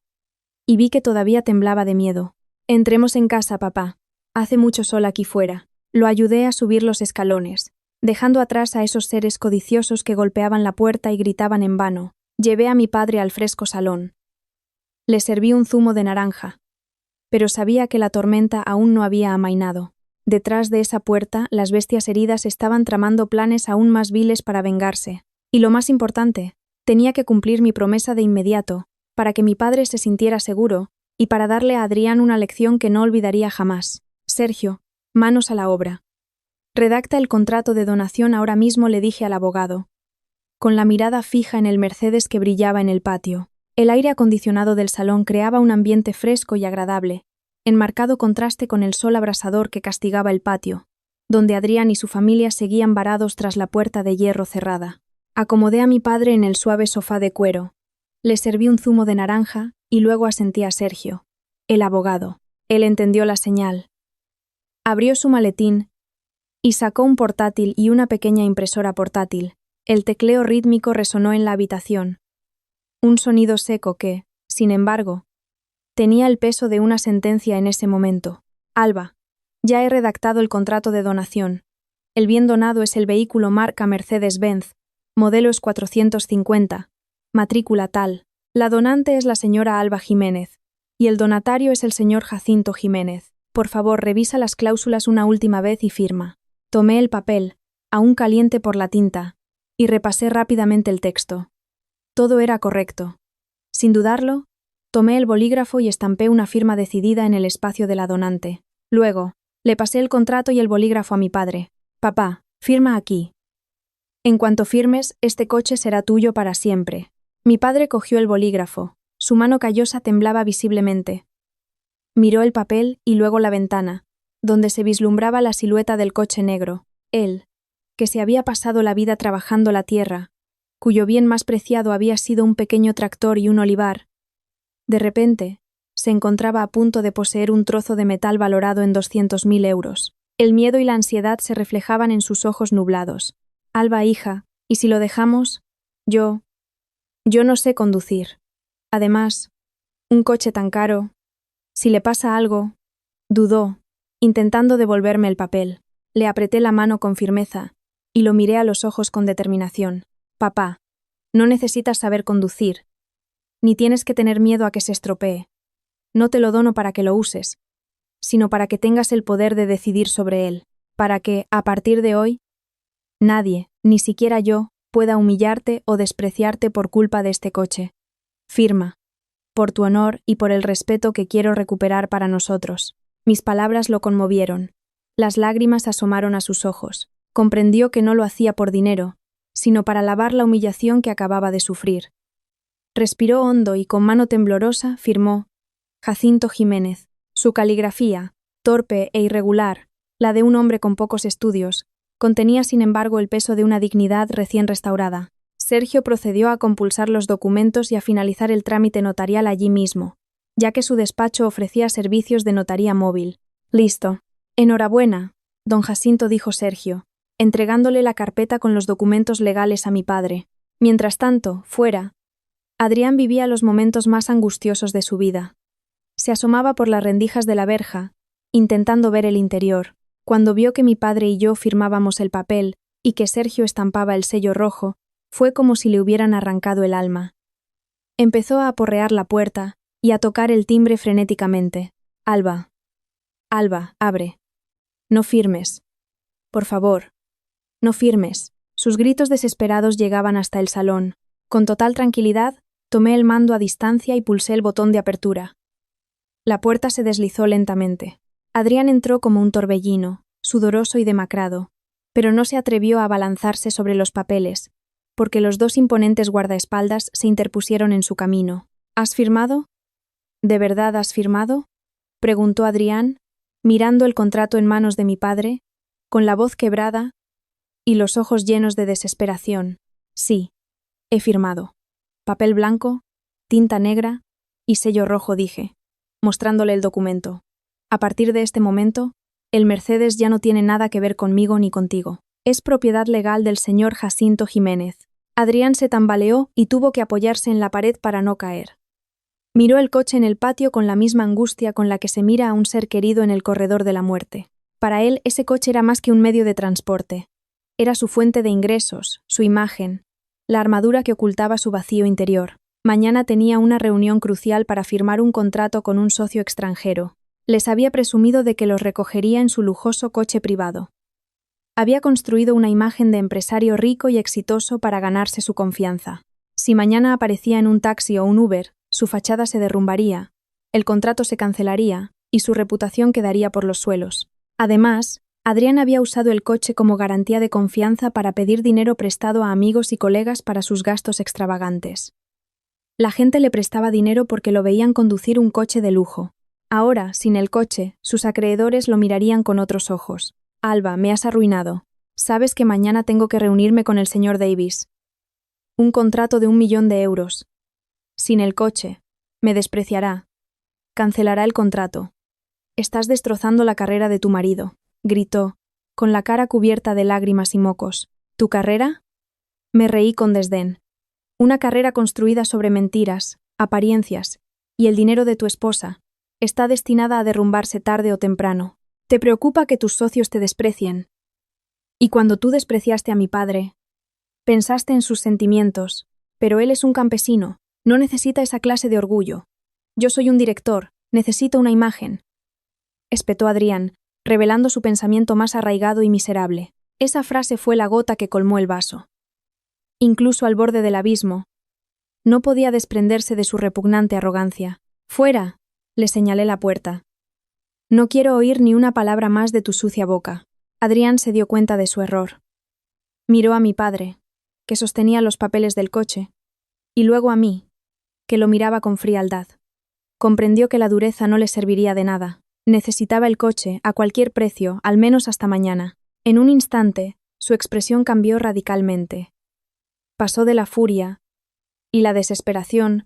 y vi que todavía temblaba de miedo. Entremos en casa, papá. Hace mucho sol aquí fuera. Lo ayudé a subir los escalones, dejando atrás a esos seres codiciosos que golpeaban la puerta y gritaban en vano. Llevé a mi padre al fresco salón. Le serví un zumo de naranja, pero sabía que la tormenta aún no había amainado. Detrás de esa puerta, las bestias heridas estaban tramando planes aún más viles para vengarse. Y lo más importante, tenía que cumplir mi promesa de inmediato, para que mi padre se sintiera seguro, y para darle a Adrián una lección que no olvidaría jamás. Sergio, manos a la obra. Redacta el contrato de donación ahora mismo, le dije al abogado, con la mirada fija en el Mercedes que brillaba en el patio. El aire acondicionado del salón creaba un ambiente fresco y agradable, en marcado contraste con el sol abrasador que castigaba el patio, donde Adrián y su familia seguían varados tras la puerta de hierro cerrada. Acomodé a mi padre en el suave sofá de cuero. Le serví un zumo de naranja y luego asentí a Sergio, el abogado. Él entendió la señal. Abrió su maletín y sacó un portátil y una pequeña impresora portátil. El tecleo rítmico resonó en la habitación. Un sonido seco que, sin embargo, tenía el peso de una sentencia en ese momento. Alba, ya he redactado el contrato de donación. El bien donado es el vehículo marca Mercedes-Benz, modelo es 450, matrícula tal. La donante es la señora Alba Jiménez, y el donatario es el señor Jacinto Jiménez. Por favor, revisa las cláusulas una última vez y firma. Tomé el papel, aún caliente por la tinta, y repasé rápidamente el texto. Todo era correcto. Sin dudarlo, tomé el bolígrafo y estampé una firma decidida en el espacio de la donante. Luego, le pasé el contrato y el bolígrafo a mi padre. Papá, firma aquí. En cuanto firmes, este coche será tuyo para siempre. Mi padre cogió el bolígrafo. Su mano callosa temblaba visiblemente. Miró el papel y luego la ventana, donde se vislumbraba la silueta del coche negro. Él, que se había pasado la vida trabajando la tierra, cuyo bien más preciado había sido un pequeño tractor y un olivar, de repente, se encontraba a punto de poseer un trozo de metal valorado en 200.000 euros. El miedo y la ansiedad se reflejaban en sus ojos nublados. Alba, hija, ¿y si lo dejamos? Yo no sé conducir. Además, un coche tan caro. Si le pasa algo, dudó, intentando devolverme el papel. Le apreté la mano con firmeza y lo miré a los ojos con determinación. Papá, no necesitas saber conducir, ni tienes que tener miedo a que se estropee. No te lo dono para que lo uses, sino para que tengas el poder de decidir sobre él, para que, a partir de hoy, nadie, ni siquiera yo, pueda humillarte o despreciarte por culpa de este coche. Firma, por tu honor y por el respeto que quiero recuperar para nosotros. Mis palabras lo conmovieron. Las lágrimas asomaron a sus ojos. Comprendió que no lo hacía por dinero, sino para lavar la humillación que acababa de sufrir. Respiró hondo y con mano temblorosa firmó Jacinto Jiménez. Su caligrafía, torpe e irregular, la de un hombre con pocos estudios, contenía sin embargo el peso de una dignidad recién restaurada. Sergio procedió a compulsar los documentos y a finalizar el trámite notarial allí mismo, ya que su despacho ofrecía servicios de notaría móvil. Listo. Enhorabuena, don Jacinto, dijo Sergio, entregándole la carpeta con los documentos legales a mi padre. Mientras tanto, fuera, Adrián vivía los momentos más angustiosos de su vida. Se asomaba por las rendijas de la verja, intentando ver el interior. Cuando vio que mi padre y yo firmábamos el papel y que Sergio estampaba el sello rojo, fue como si le hubieran arrancado el alma. Empezó a aporrear la puerta y a tocar el timbre frenéticamente. Alba. Alba, abre. No firmes. Por favor. No firmes. Sus gritos desesperados llegaban hasta el salón. Con total tranquilidad, tomé el mando a distancia y pulsé el botón de apertura. La puerta se deslizó lentamente. Adrián entró como un torbellino, sudoroso y demacrado, pero no se atrevió a abalanzarse sobre los papeles, porque los dos imponentes guardaespaldas se interpusieron en su camino. ¿Has firmado? ¿De verdad has firmado?, preguntó Adrián, mirando el contrato en manos de mi padre, con la voz quebrada y los ojos llenos de desesperación. Sí, he firmado. Papel blanco, tinta negra y sello rojo, dije, mostrándole el documento. A partir de este momento, el Mercedes ya no tiene nada que ver conmigo ni contigo. Es propiedad legal del señor Jacinto Jiménez. Adrián se tambaleó y tuvo que apoyarse en la pared para no caer. Miró el coche en el patio con la misma angustia con la que se mira a un ser querido en el corredor de la muerte. Para él, ese coche era más que un medio de transporte. Era su fuente de ingresos, su imagen, la armadura que ocultaba su vacío interior. Mañana tenía una reunión crucial para firmar un contrato con un socio extranjero. Les había presumido de que los recogería en su lujoso coche privado. Había construido una imagen de empresario rico y exitoso para ganarse su confianza. Si mañana aparecía en un taxi o un Uber, su fachada se derrumbaría, el contrato se cancelaría y su reputación quedaría por los suelos. Además, Adrián había usado el coche como garantía de confianza para pedir dinero prestado a amigos y colegas para sus gastos extravagantes. La gente le prestaba dinero porque lo veían conducir un coche de lujo. Ahora, sin el coche, sus acreedores lo mirarían con otros ojos. Alba, me has arruinado. Sabes que mañana tengo que reunirme con el señor Davis. Un contrato de 1.000.000 de euros. Sin el coche. Me despreciará. Cancelará el contrato. Estás destrozando la carrera de tu marido, gritó, con la cara cubierta de lágrimas y mocos. ¿Tu carrera? Me reí con desdén. Una carrera construida sobre mentiras, apariencias, y el dinero de tu esposa, está destinada a derrumbarse tarde o temprano. Te preocupa que tus socios te desprecien. Y cuando tú despreciaste a mi padre, pensaste en sus sentimientos, pero él es un campesino, no necesita esa clase de orgullo. Yo soy un director, necesito una imagen. Espetó Adrián, revelando su pensamiento más arraigado y miserable. Esa frase fue la gota que colmó el vaso. Incluso al borde del abismo, no podía desprenderse de su repugnante arrogancia. «Fuera», le señalé la puerta. «No quiero oír ni una palabra más de tu sucia boca». Adrián se dio cuenta de su error. Miró a mi padre, que sostenía los papeles del coche, y luego a mí, que lo miraba con frialdad. Comprendió que la dureza no le serviría de nada. Necesitaba el coche, a cualquier precio, al menos hasta mañana. En un instante, su expresión cambió radicalmente. Pasó de la furia y la desesperación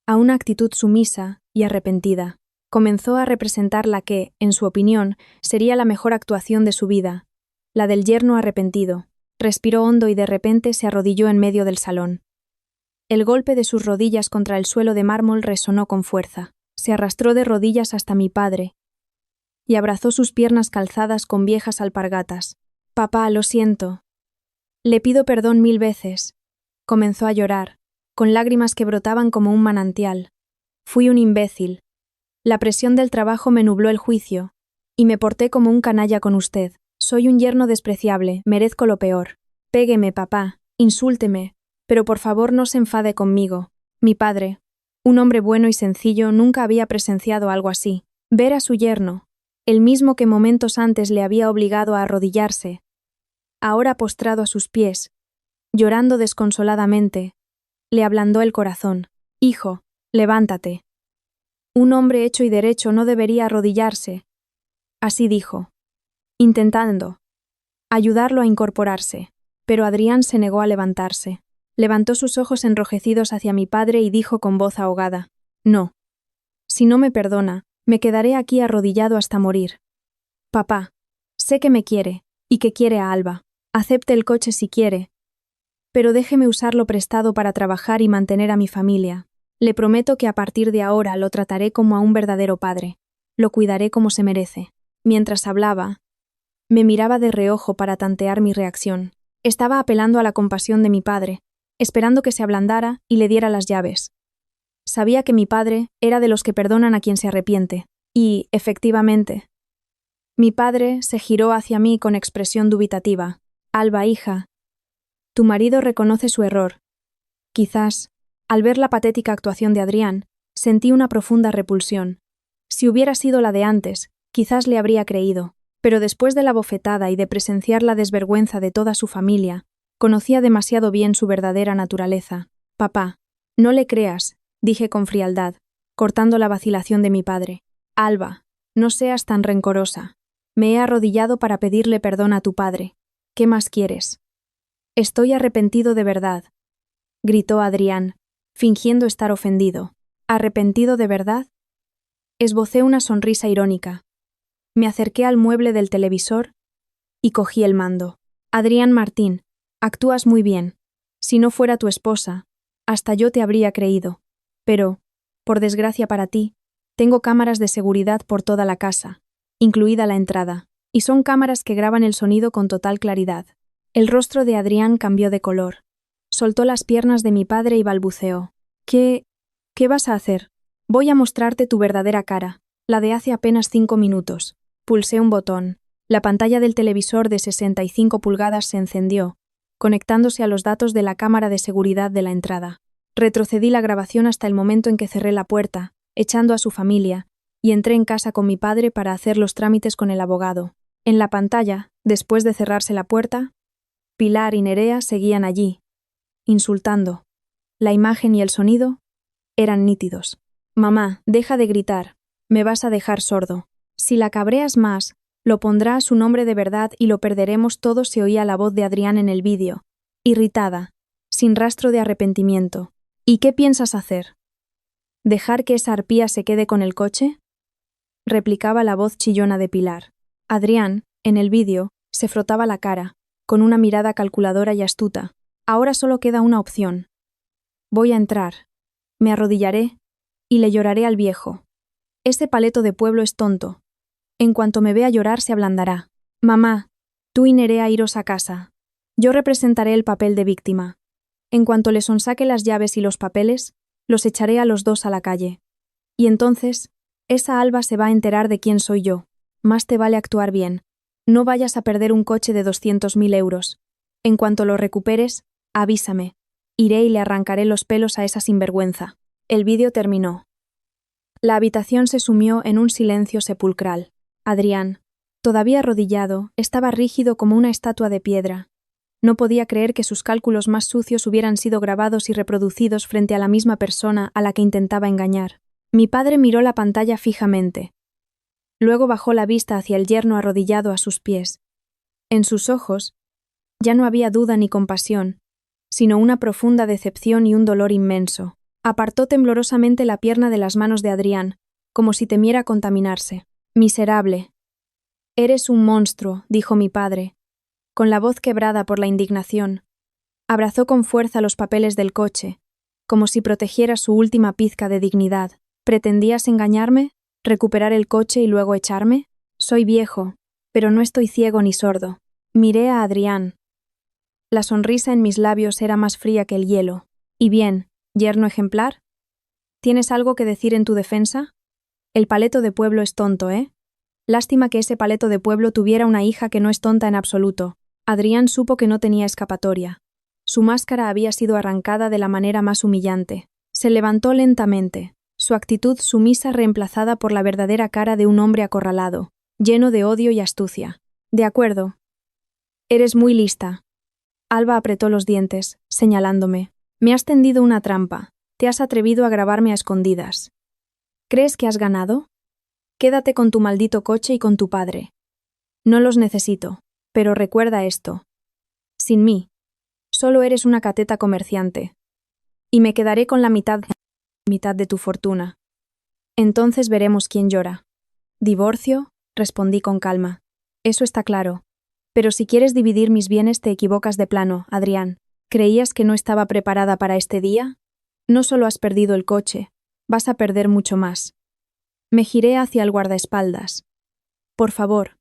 a una actitud sumisa y arrepentida. Comenzó a representar la que, en su opinión, sería la mejor actuación de su vida, la del yerno arrepentido. Respiró hondo y de repente se arrodilló en medio del salón. El golpe de sus rodillas contra el suelo de mármol resonó con fuerza. Se arrastró de rodillas hasta mi padre y abrazó sus piernas calzadas con viejas alpargatas. «Papá, lo siento. Le pido perdón 1000 veces». Comenzó a llorar, con lágrimas que brotaban como un manantial. «Fui un imbécil. La presión del trabajo me nubló el juicio, y me porté como un canalla con usted. Soy un yerno despreciable, merezco lo peor. Pégueme, papá, insúlteme, pero por favor no se enfade conmigo. Mi padre, un hombre bueno y sencillo, nunca había presenciado algo así. Ver a su yerno, el mismo que momentos antes le había obligado a arrodillarse, ahora postrado a sus pies, llorando desconsoladamente, le ablandó el corazón. «Hijo, levántate. Un hombre hecho y derecho no debería arrodillarse». Así dijo, intentando ayudarlo a incorporarse, pero Adrián se negó a levantarse. Levantó sus ojos enrojecidos hacia mi padre y dijo con voz ahogada: «No. Si no me perdona, me quedaré aquí arrodillado hasta morir. Papá, sé que me quiere, y que quiere a Alba. Acepte el coche si quiere, pero déjeme usarlo prestado para trabajar y mantener a mi familia. Le prometo que a partir de ahora lo trataré como a un verdadero padre. Lo cuidaré como se merece». Mientras hablaba, me miraba de reojo para tantear mi reacción. Estaba apelando a la compasión de mi padre, esperando que se ablandara y le diera las llaves. Sabía que mi padre era de los que perdonan a quien se arrepiente, y, efectivamente, mi padre se giró hacia mí con expresión dubitativa. «Alba, hija, tu marido reconoce su error». Quizás, al ver la patética actuación de Adrián, sentí una profunda repulsión. Si hubiera sido la de antes, quizás le habría creído, pero después de la bofetada y de presenciar la desvergüenza de toda su familia, conocía demasiado bien su verdadera naturaleza. «Papá, no le creas», dije con frialdad, cortando la vacilación de mi padre. «Alba, no seas tan rencorosa. Me he arrodillado para pedirle perdón a tu padre. ¿Qué más quieres?» «Estoy arrepentido de verdad», gritó Adrián, fingiendo estar ofendido. «¿Arrepentido de verdad?» Esbocé una sonrisa irónica. Me acerqué al mueble del televisor y cogí el mando. «Adrián Martín, actúas muy bien. Si no fuera tu esposa, hasta yo te habría creído. Pero, por desgracia para ti, tengo cámaras de seguridad por toda la casa, incluida la entrada, y son cámaras que graban el sonido con total claridad». El rostro de Adrián cambió de color. Soltó las piernas de mi padre y balbuceó: ¿Qué vas a hacer? Voy a mostrarte tu verdadera cara, la de hace apenas 5 minutos. Pulsé un botón. La pantalla del televisor de 65 pulgadas se encendió, conectándose a los datos de la cámara de seguridad de la entrada. Retrocedí la grabación hasta el momento en que cerré la puerta, echando a su familia, y entré en casa con mi padre para hacer los trámites con el abogado. En la pantalla, después de cerrarse la puerta, Pilar y Nerea seguían allí, insultando. La imagen y el sonido eran nítidos. Mamá, deja de gritar. Me vas a dejar sordo. Si la cabreas más, lo pondrá a su nombre de verdad y lo perderemos todo, se oía la voz de Adrián en el vídeo, irritada, sin rastro de arrepentimiento. ¿Y qué piensas hacer? ¿Dejar que esa arpía se quede con el coche? Replicaba la voz chillona de Pilar. Adrián, en el vídeo, se frotaba la cara, con una mirada calculadora y astuta. Ahora solo queda una opción. Voy a entrar. Me arrodillaré y le lloraré al viejo. Ese paleto de pueblo es tonto. En cuanto me vea llorar se ablandará. Mamá, tú y Nerea iros a casa. Yo representaré el papel de víctima. En cuanto le sonsaque las llaves y los papeles, los echaré a los dos a la calle. Y entonces, esa Alba se va a enterar de quién soy yo. Más te vale actuar bien. No vayas a perder un coche de 200.000 euros. En cuanto lo recuperes, avísame. Iré y le arrancaré los pelos a esa sinvergüenza. El vídeo terminó. La habitación se sumió en un silencio sepulcral. Adrián, todavía arrodillado, estaba rígido como una estatua de piedra. No podía creer que sus cálculos más sucios hubieran sido grabados y reproducidos frente a la misma persona a la que intentaba engañar. Mi padre miró la pantalla fijamente. Luego bajó la vista hacia el yerno arrodillado a sus pies. En sus ojos ya no había duda ni compasión, sino una profunda decepción y un dolor inmenso. Apartó temblorosamente la pierna de las manos de Adrián, como si temiera contaminarse. Miserable. Eres un monstruo, dijo mi padre, con la voz quebrada por la indignación. Abrazó con fuerza los papeles del coche, como si protegiera su última pizca de dignidad. ¿Pretendías engañarme? ¿Recuperar el coche y luego echarme? Soy viejo, pero no estoy ciego ni sordo. Miré a Adrián. La sonrisa en mis labios era más fría que el hielo. ¿Y bien, yerno ejemplar? ¿Tienes algo que decir en tu defensa? El paleto de pueblo es tonto, ¿eh? Lástima que ese paleto de pueblo tuviera una hija que no es tonta en absoluto. Adrián supo que no tenía escapatoria. Su máscara había sido arrancada de la manera más humillante. Se levantó lentamente, su actitud sumisa reemplazada por la verdadera cara de un hombre acorralado, lleno de odio y astucia. De acuerdo. Eres muy lista. Alba apretó los dientes, señalándome. Me has tendido una trampa. Te has atrevido a grabarme a escondidas. ¿Crees que has ganado? Quédate con tu maldito coche y con tu padre. No los necesito, pero recuerda esto. Sin mí, solo eres una cateta comerciante. Y me quedaré con la mitad de tu fortuna. Entonces veremos quién llora. ¿Divorcio? Respondí con calma. Eso está claro. Pero si quieres dividir mis bienes te equivocas de plano, Adrián. ¿Creías que no estaba preparada para este día? No solo has perdido el coche, vas a perder mucho más. Me giré hacia el guardaespaldas. Por favor,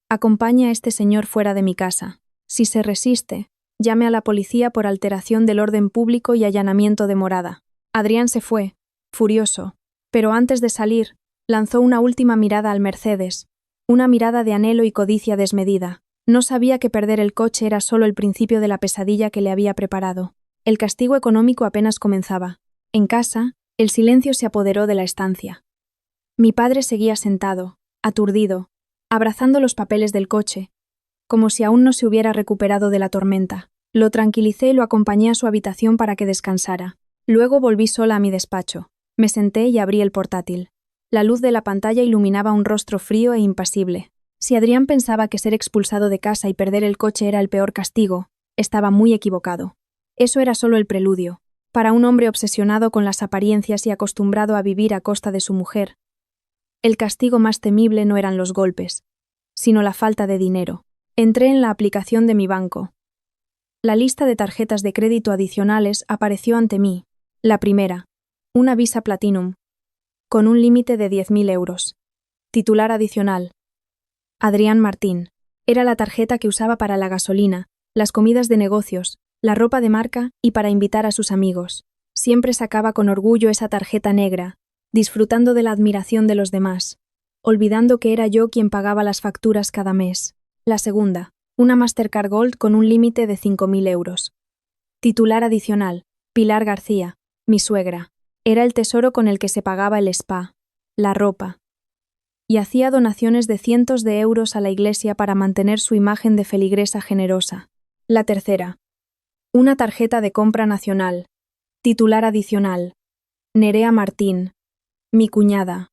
acompaña a este señor fuera de mi casa. Si se resiste, llame a la policía por alteración del orden público y allanamiento de morada. Adrián se fue, furioso, pero antes de salir, lanzó una última mirada al Mercedes, una mirada de anhelo y codicia desmedida. No sabía que perder el coche era solo el principio de la pesadilla que le había preparado. El castigo económico apenas comenzaba. En casa, el silencio se apoderó de la estancia. Mi padre seguía sentado, aturdido, abrazando los papeles del coche, como si aún no se hubiera recuperado de la tormenta. Lo tranquilicé y lo acompañé a su habitación para que descansara. Luego volví sola a mi despacho. Me senté y abrí el portátil. La luz de la pantalla iluminaba un rostro frío e impasible. Si Adrián pensaba que ser expulsado de casa y perder el coche era el peor castigo, estaba muy equivocado. Eso era solo el preludio. Para un hombre obsesionado con las apariencias y acostumbrado a vivir a costa de su mujer, el castigo más temible no eran los golpes, sino la falta de dinero. Entré en la aplicación de mi banco. La lista de tarjetas de crédito adicionales apareció ante mí. La primera, una Visa Platinum, con un límite de 10.000 euros. Titular adicional: Adrián Martín. Era la tarjeta que usaba para la gasolina, las comidas de negocios, la ropa de marca y para invitar a sus amigos. Siempre sacaba con orgullo esa tarjeta negra, disfrutando de la admiración de los demás, olvidando que era yo quien pagaba las facturas cada mes. La segunda, una Mastercard Gold con un límite de 5.000 euros. Titular adicional: Pilar García, mi suegra. Era el tesoro con el que se pagaba el spa, la ropa, y hacía donaciones de cientos de euros a la iglesia para mantener su imagen de feligresa generosa. La tercera, una tarjeta de compra nacional. Titular adicional: Nerea Martín, mi cuñada.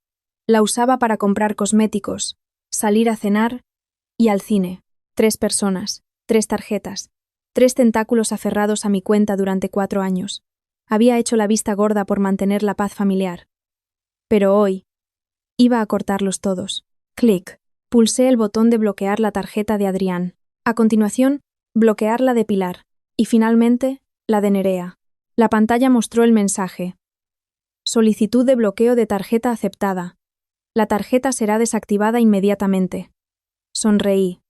La usaba para comprar cosméticos, salir a cenar y al cine. 3 personas, 3 tarjetas, 3 tentáculos aferrados a mi cuenta durante 4 años. Había hecho la vista gorda por mantener la paz familiar. Pero hoy iba a cortarlos todos. Clic. Pulsé el botón de bloquear la tarjeta de Adrián. A continuación, bloquear la de Pilar. Y finalmente, la de Nerea. La pantalla mostró el mensaje. Solicitud de bloqueo de tarjeta aceptada. La tarjeta será desactivada inmediatamente. Sonreí.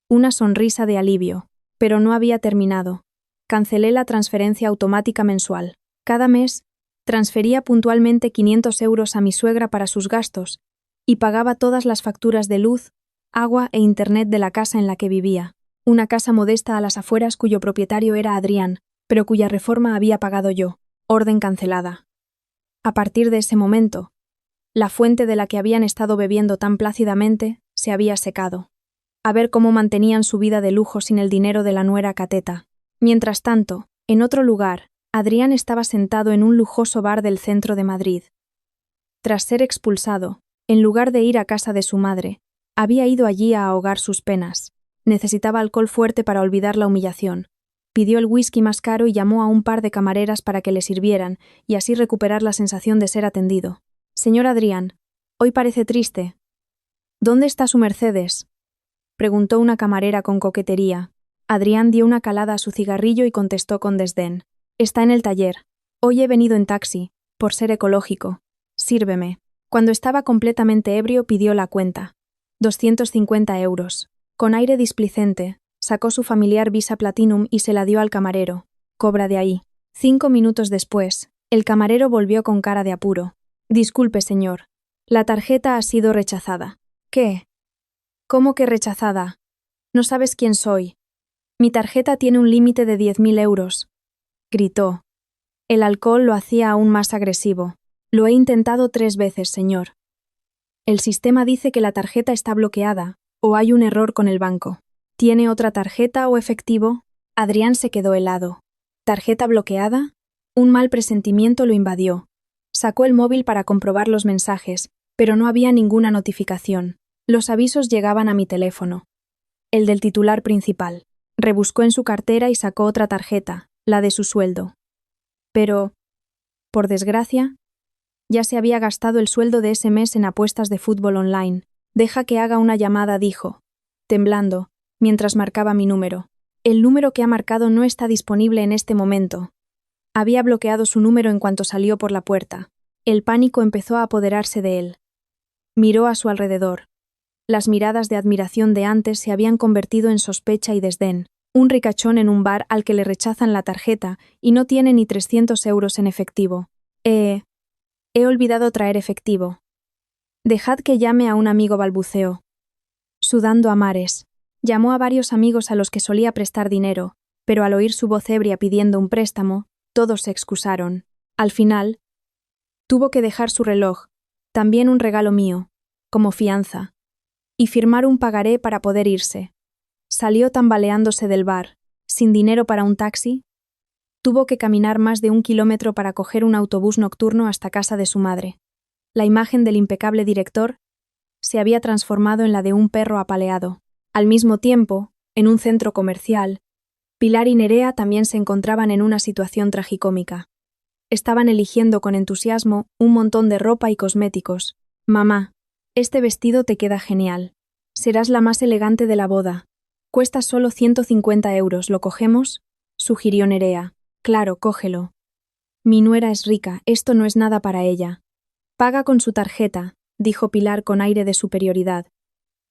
Una sonrisa de alivio. Pero no había terminado. Cancelé la transferencia automática mensual. Cada mes, transfería puntualmente 500 euros a mi suegra para sus gastos y pagaba todas las facturas de luz, agua e internet de la casa en la que vivía. Una casa modesta a las afueras cuyo propietario era Adrián, pero cuya reforma había pagado yo. Orden cancelada. A partir de ese momento, la fuente de la que habían estado bebiendo tan plácidamente se había secado. A ver cómo mantenían su vida de lujo sin el dinero de la nuera Cateta. Mientras tanto, en otro lugar, Adrián estaba sentado en un lujoso bar del centro de Madrid. Tras ser expulsado, en lugar de ir a casa de su madre, había ido allí a ahogar sus penas. Necesitaba alcohol fuerte para olvidar la humillación. Pidió el whisky más caro y llamó a un par de camareras para que le sirvieran y así recuperar la sensación de ser atendido. «Señor Adrián, hoy parece triste. ¿Dónde está su Mercedes?», preguntó una camarera con coquetería. Adrián dio una calada a su cigarrillo y contestó con desdén. «Está en el taller. Hoy he venido en taxi, por ser ecológico. Sírveme». Cuando estaba completamente ebrio pidió la cuenta. 250 euros. Con aire displicente, sacó su familiar Visa Platinum y se la dio al camarero. «Cobra de ahí». 5 minutos después, el camarero volvió con cara de apuro. «Disculpe, señor. La tarjeta ha sido rechazada». «¿Qué? ¿Cómo que rechazada? No sabes quién soy. Mi tarjeta tiene un límite de 10.000 euros», gritó. El alcohol lo hacía aún más agresivo. «Lo he intentado 3 veces, señor. El sistema dice que la tarjeta está bloqueada, o hay un error con el banco. ¿Tiene otra tarjeta o efectivo?». Adrián se quedó helado. ¿Tarjeta bloqueada? Un mal presentimiento lo invadió. Sacó el móvil para comprobar los mensajes, pero no había ninguna notificación. Los avisos llegaban a mi teléfono. El del titular principal. Rebuscó en su cartera y sacó otra tarjeta, la de su sueldo. Pero, por desgracia, ya se había gastado el sueldo de ese mes en apuestas de fútbol online. «Deja que haga una llamada», dijo, temblando, mientras marcaba mi número. «El número que ha marcado no está disponible en este momento». Había bloqueado su número en cuanto salió por la puerta. El pánico empezó a apoderarse de él. Miró a su alrededor. Las miradas de admiración de antes se habían convertido en sospecha y desdén. Un ricachón en un bar al que le rechazan la tarjeta y no tiene ni 300 euros en efectivo. He olvidado traer efectivo». «Dejad que llame a un amigo», balbuceó. Sudando a mares, llamó a varios amigos a los que solía prestar dinero, pero al oír su voz ebria pidiendo un préstamo, todos se excusaron. Al final, tuvo que dejar su reloj, también un regalo mío, como fianza, y firmar un pagaré para poder irse. Salió tambaleándose del bar, sin dinero para un taxi. Tuvo que caminar más de 1 kilómetro para coger un autobús nocturno hasta casa de su madre. La imagen del impecable director se había transformado en la de un perro apaleado. Al mismo tiempo, en un centro comercial, Pilar y Nerea también se encontraban en una situación tragicómica. Estaban eligiendo con entusiasmo un montón de ropa y cosméticos. «Mamá, este vestido te queda genial. Serás la más elegante de la boda. Cuesta solo 150 euros, ¿lo cogemos?», sugirió Nerea. «Claro, cógelo. Mi nuera es rica, esto no es nada para ella». «Paga con su tarjeta», dijo Pilar con aire de superioridad,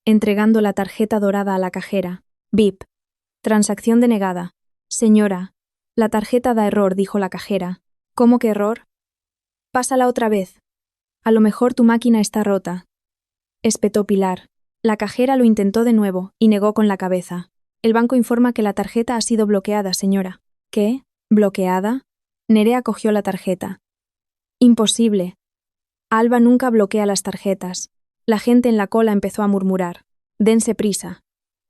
entregando la tarjeta dorada a la cajera. «Bip. Transacción denegada». «Señora, la tarjeta da error», dijo la cajera. «¿Cómo que error?». «Pásala otra vez. A lo mejor tu máquina está rota», espetó Pilar. La cajera lo intentó de nuevo y negó con la cabeza. «El banco informa que la tarjeta ha sido bloqueada, señora». «¿Qué? ¿Bloqueada?». Nerea cogió la tarjeta. «Imposible. Alba nunca bloquea las tarjetas». La gente en la cola empezó a murmurar. «Dense prisa.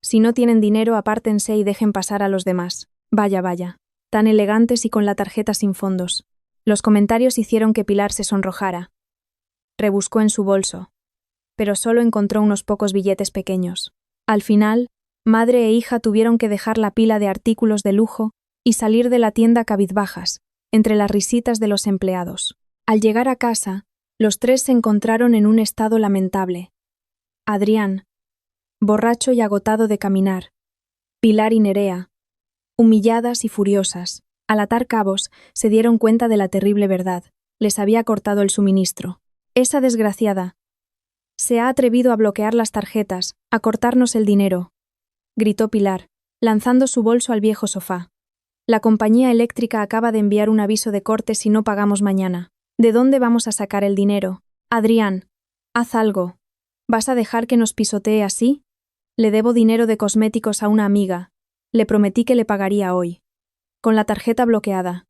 Si no tienen dinero, apártense y dejen pasar a los demás. Vaya, vaya. Tan elegantes y con la tarjeta sin fondos». Los comentarios hicieron que Pilar se sonrojara. Rebuscó en su bolso, pero solo encontró unos pocos billetes pequeños. Al final, madre e hija tuvieron que dejar la pila de artículos de lujo y salir de la tienda cabizbajas, entre las risitas de los empleados. Al llegar a casa, los tres se encontraron en un estado lamentable. Adrián, borracho y agotado de caminar. Pilar y Nerea, humilladas y furiosas. Al atar cabos, se dieron cuenta de la terrible verdad. Les había cortado el suministro. Esa desgraciada se ha atrevido a bloquear las tarjetas, a cortarnos el dinero, gritó Pilar, lanzando su bolso al viejo sofá. La compañía eléctrica acaba de enviar un aviso de corte si no pagamos mañana. ¿De dónde vamos a sacar el dinero? Adrián, haz algo. ¿Vas a dejar que nos pisotee así? Le debo dinero de cosméticos a una amiga. Le prometí que le pagaría hoy. Con la tarjeta bloqueada.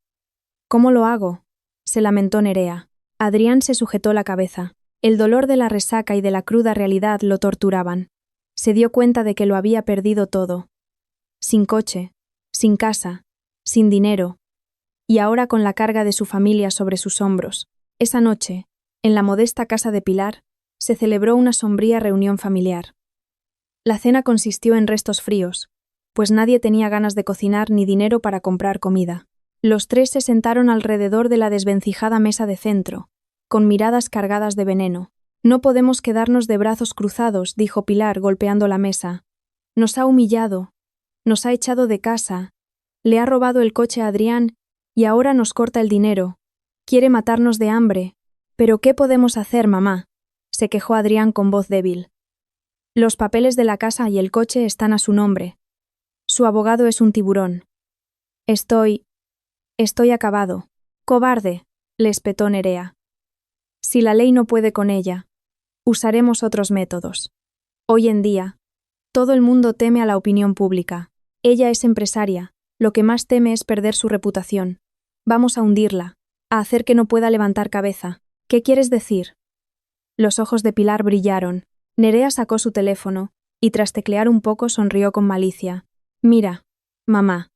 ¿Cómo lo hago?, se lamentó Nerea. Adrián se sujetó la cabeza. El dolor de la resaca y de la cruda realidad lo torturaban. Se dio cuenta de que lo había perdido todo. Sin coche, sin casa, sin dinero, y ahora con la carga de su familia sobre sus hombros. Esa noche, en la modesta casa de Pilar, se celebró una sombría reunión familiar. La cena consistió en restos fríos, pues nadie tenía ganas de cocinar ni dinero para comprar comida. Los tres se sentaron alrededor de la desvencijada mesa de centro, con miradas cargadas de veneno. No podemos quedarnos de brazos cruzados, dijo Pilar golpeando la mesa. Nos ha humillado, nos ha echado de casa, le ha robado el coche a Adrián y ahora nos corta el dinero. Quiere matarnos de hambre. ¿Pero qué podemos hacer, mamá?, se quejó Adrián con voz débil. Los papeles de la casa y el coche están a su nombre. Su abogado es un tiburón. Estoy acabado. Cobarde, le espetó Nerea. Si la ley no puede con ella, usaremos otros métodos. Hoy en día, todo el mundo teme a la opinión pública. Ella es empresaria, lo que más teme es perder su reputación. Vamos a hundirla, a hacer que no pueda levantar cabeza. ¿Qué quieres decir? Los ojos de Pilar brillaron. Nerea sacó su teléfono y tras teclear un poco sonrió con malicia. Mira, mamá,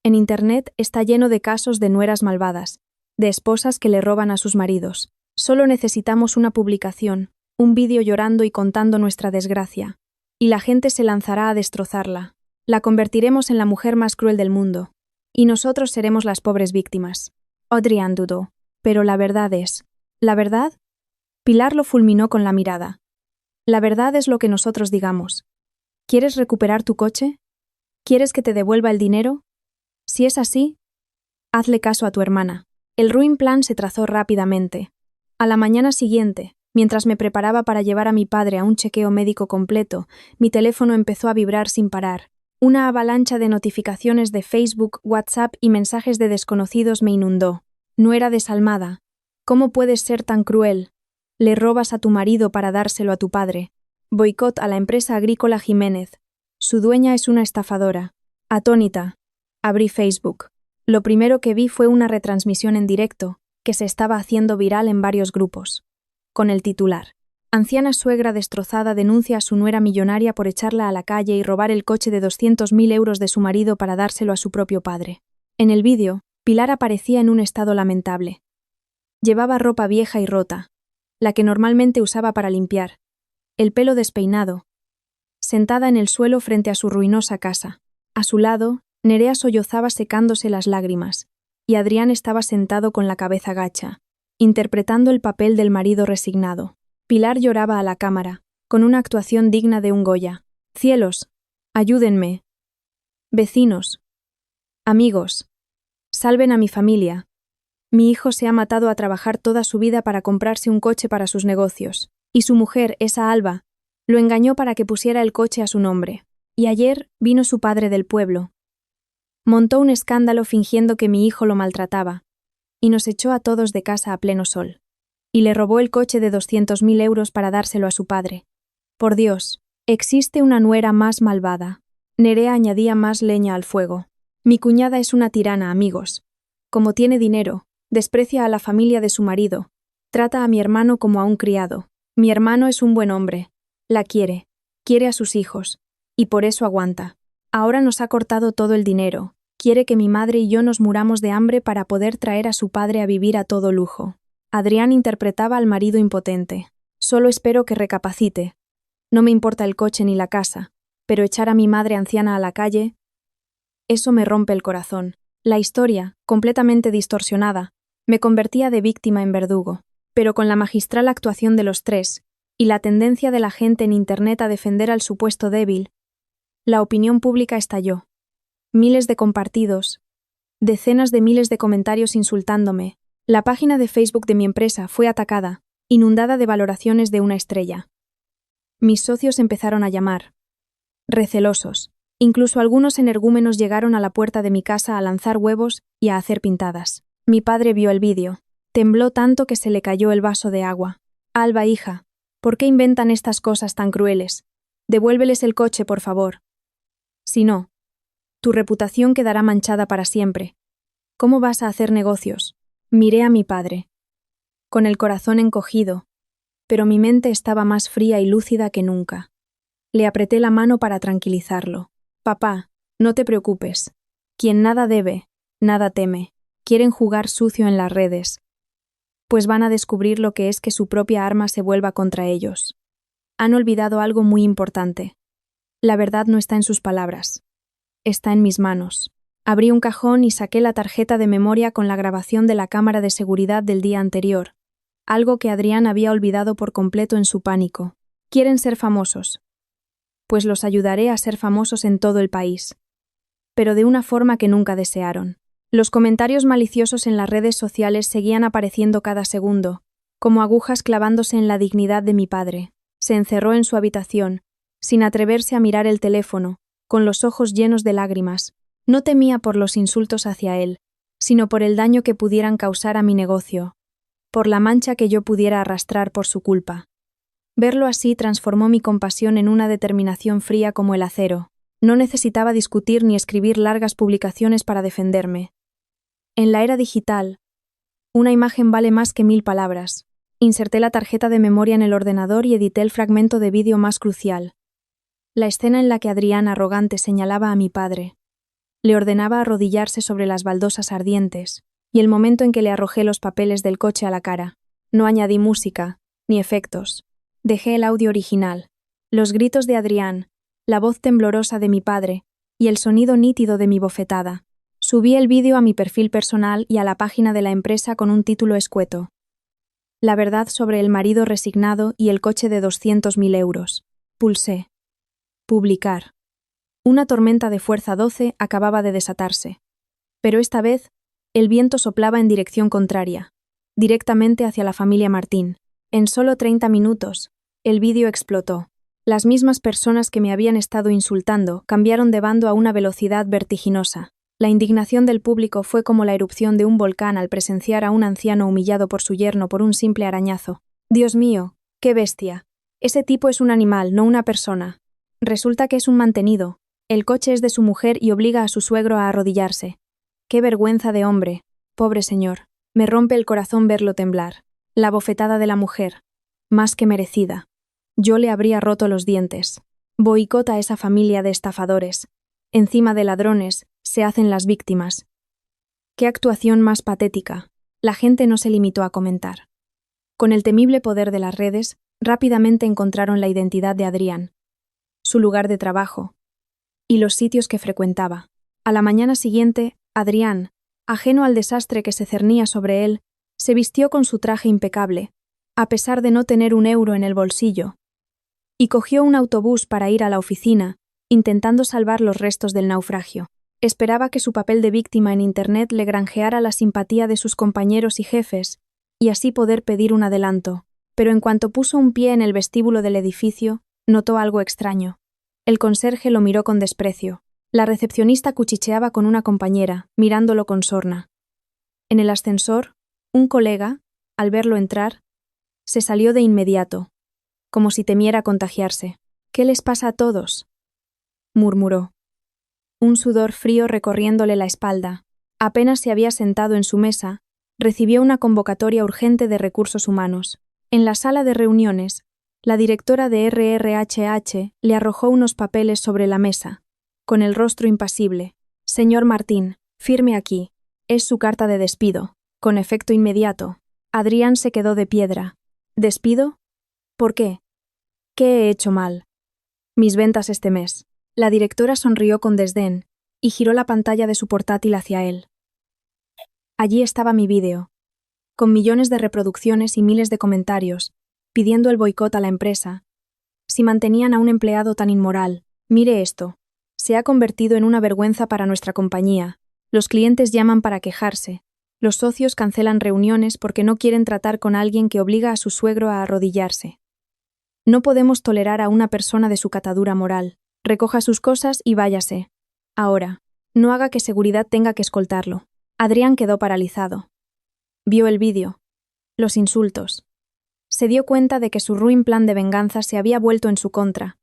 en Internet está lleno de casos de nueras malvadas, de esposas que le roban a sus maridos. Solo necesitamos una publicación, un vídeo llorando y contando nuestra desgracia, y la gente se lanzará a destrozarla. La convertiremos en la mujer más cruel del mundo, y nosotros seremos las pobres víctimas. Adrián dudó. Pero la verdad es... ¿La verdad? Pilar lo fulminó con la mirada. La verdad es lo que nosotros digamos. ¿Quieres recuperar tu coche? ¿Quieres que te devuelva el dinero? Si es así, hazle caso a tu hermana. El ruin plan se trazó rápidamente. A la mañana siguiente, mientras me preparaba para llevar a mi padre a un chequeo médico completo, mi teléfono empezó a vibrar sin parar. Una avalancha de notificaciones de Facebook, WhatsApp y mensajes de desconocidos me inundó. No era desalmada. ¿Cómo puedes ser tan cruel? Le robas a tu marido para dárselo a tu padre. Boicot a la empresa agrícola Jiménez. Su dueña es una estafadora. Atónita, abrí Facebook. Lo primero que vi fue una retransmisión en directo, que se estaba haciendo viral en varios grupos. Con el titular: Anciana suegra destrozada denuncia a su nuera millonaria por echarla a la calle y robar el coche de 200.000 euros de su marido para dárselo a su propio padre. En el vídeo, Pilar aparecía en un estado lamentable. Llevaba ropa vieja y rota, la que normalmente usaba para limpiar, el pelo despeinado, sentada en el suelo frente a su ruinosa casa. A su lado, Nerea sollozaba secándose las lágrimas, y Adrián estaba sentado con la cabeza gacha, interpretando el papel del marido resignado. Pilar lloraba a la cámara, con una actuación digna de un Goya. Cielos, ayúdenme. Vecinos, amigos, salven a mi familia. Mi hijo se ha matado a trabajar toda su vida para comprarse un coche para sus negocios, y su mujer, esa Alba, lo engañó para que pusiera el coche a su nombre. Y ayer vino su padre del pueblo. Montó un escándalo fingiendo que mi hijo lo maltrataba, y nos echó a todos de casa a pleno sol. Y le robó el coche de 200.000 euros para dárselo a su padre. Por Dios, existe una nuera más malvada. Nerea añadía más leña al fuego. Mi cuñada es una tirana, amigos. Como tiene dinero, desprecia a la familia de su marido, trata a mi hermano como a un criado. Mi hermano es un buen hombre, la quiere a sus hijos, y por eso aguanta. Ahora nos ha cortado todo el dinero, Quiere que mi madre y yo nos muramos de hambre para poder traer a su padre a vivir a todo lujo. Adrián interpretaba al marido impotente. Solo espero que recapacite. No me importa el coche ni la casa, pero echar a mi madre anciana a la calle, eso me rompe el corazón. La historia, completamente distorsionada, me convertía de víctima en verdugo, pero con la magistral actuación de los tres, y la tendencia de la gente en Internet a defender al supuesto débil, la opinión pública estalló. Miles de compartidos, decenas de miles de comentarios insultándome. La página de Facebook de mi empresa fue atacada, inundada de valoraciones de 1 estrella. Mis socios empezaron a llamar, recelosos. Incluso algunos energúmenos llegaron a la puerta de mi casa a lanzar huevos y a hacer pintadas. Mi padre vio el vídeo. Tembló tanto que se le cayó el vaso de agua. Alba, hija, ¿por qué inventan estas cosas tan crueles? Devuélveles el coche, por favor. Si no, tu reputación quedará manchada para siempre. ¿Cómo vas a hacer negocios? Miré a mi padre, con el corazón encogido, pero mi mente estaba más fría y lúcida que nunca. Le apreté la mano para tranquilizarlo. Papá, no te preocupes. Quien nada debe, nada teme. Quieren jugar sucio en las redes, pues van a descubrir lo que es que su propia arma se vuelva contra ellos. Han olvidado algo muy importante. La verdad no está en sus palabras. Está en mis manos. Abrí un cajón y saqué la tarjeta de memoria con la grabación de la cámara de seguridad del día anterior, algo que Adrián había olvidado por completo en su pánico. Quieren ser famosos. Pues los ayudaré a ser famosos en todo el país. Pero de una forma que nunca desearon. Los comentarios maliciosos en las redes sociales seguían apareciendo cada segundo, como agujas clavándose en la dignidad de mi padre. Se encerró en su habitación, sin atreverse a mirar el teléfono, con los ojos llenos de lágrimas. No temía por los insultos hacia él, sino por el daño que pudieran causar a mi negocio, por la mancha que yo pudiera arrastrar por su culpa. Verlo así transformó mi compasión en una determinación fría como el acero. No necesitaba discutir ni escribir largas publicaciones para defenderme. En la era digital, una imagen vale más que 1000 palabras. Inserté la tarjeta de memoria en el ordenador y edité el fragmento de vídeo más crucial. La escena en la que Adrián arrogante señalaba a mi padre. Le ordenaba arrodillarse sobre las baldosas ardientes, y el momento en que le arrojé los papeles del coche a la cara. No añadí música, ni efectos. Dejé el audio original, los gritos de Adrián, la voz temblorosa de mi padre y el sonido nítido de mi bofetada. Subí el vídeo a mi perfil personal y a la página de la empresa con un título escueto. La verdad sobre el marido resignado y el coche de 200.000 euros. Pulsé. Publicar. Una tormenta de fuerza 12 acababa de desatarse. Pero esta vez, el viento soplaba en dirección contraria, directamente hacia la familia Martín. En solo 30 minutos, el vídeo explotó. Las mismas personas que me habían estado insultando cambiaron de bando a una velocidad vertiginosa. La indignación del público fue como la erupción de un volcán al presenciar a un anciano humillado por su yerno por un simple arañazo. Dios mío, qué bestia. Ese tipo es un animal, no una persona. Resulta que es un mantenido. El coche es de su mujer y obliga a su suegro a arrodillarse. Qué vergüenza de hombre. Pobre señor. Me rompe el corazón verlo temblar. La bofetada de la mujer. Más que merecida. Yo le habría roto los dientes. Boicota a esa familia de estafadores. Encima de ladrones, se hacen las víctimas. Qué actuación más patética. La gente no se limitó a comentar. Con el temible poder de las redes, rápidamente encontraron la identidad de Adrián, su lugar de trabajo y los sitios que frecuentaba. A la mañana siguiente, Adrián, ajeno al desastre que se cernía sobre él, se vistió con su traje impecable, a pesar de no tener un euro en el bolsillo, y cogió un autobús para ir a la oficina, intentando salvar los restos del naufragio. Esperaba que su papel de víctima en Internet le granjeara la simpatía de sus compañeros y jefes, y así poder pedir un adelanto, pero en cuanto puso un pie en el vestíbulo del edificio, notó algo extraño. El conserje lo miró con desprecio. La recepcionista cuchicheaba con una compañera, mirándolo con sorna. En el ascensor, un colega, al verlo entrar, se salió de inmediato, como si temiera contagiarse. «¿Qué les pasa a todos?», murmuró. Un sudor frío recorriéndole la espalda. Apenas se había sentado en su mesa, recibió una convocatoria urgente de recursos humanos. En la sala de reuniones, la directora de RRHH le arrojó unos papeles sobre la mesa. Con el rostro impasible, Señor Martín, firme aquí. Es su carta de despido. Con efecto inmediato. Adrián se quedó de piedra. ¿Despido? ¿Por qué? ¿Qué he hecho mal? Mis ventas este mes. La directora sonrió con desdén y giró la pantalla de su portátil hacia él. Allí estaba mi vídeo, con millones de reproducciones y miles de comentarios, pidiendo el boicot a la empresa. Si mantenían a un empleado tan inmoral, mire esto. Se ha convertido en una vergüenza para nuestra compañía. Los clientes llaman para quejarse. Los socios cancelan reuniones porque no quieren tratar con alguien que obliga a su suegro a arrodillarse. No podemos tolerar a una persona de su catadura moral. Recoja sus cosas y váyase. Ahora, no haga que seguridad tenga que escoltarlo. Adrián quedó paralizado. Vio el vídeo. Los insultos. Se dio cuenta de que su ruin plan de venganza se había vuelto en su contra,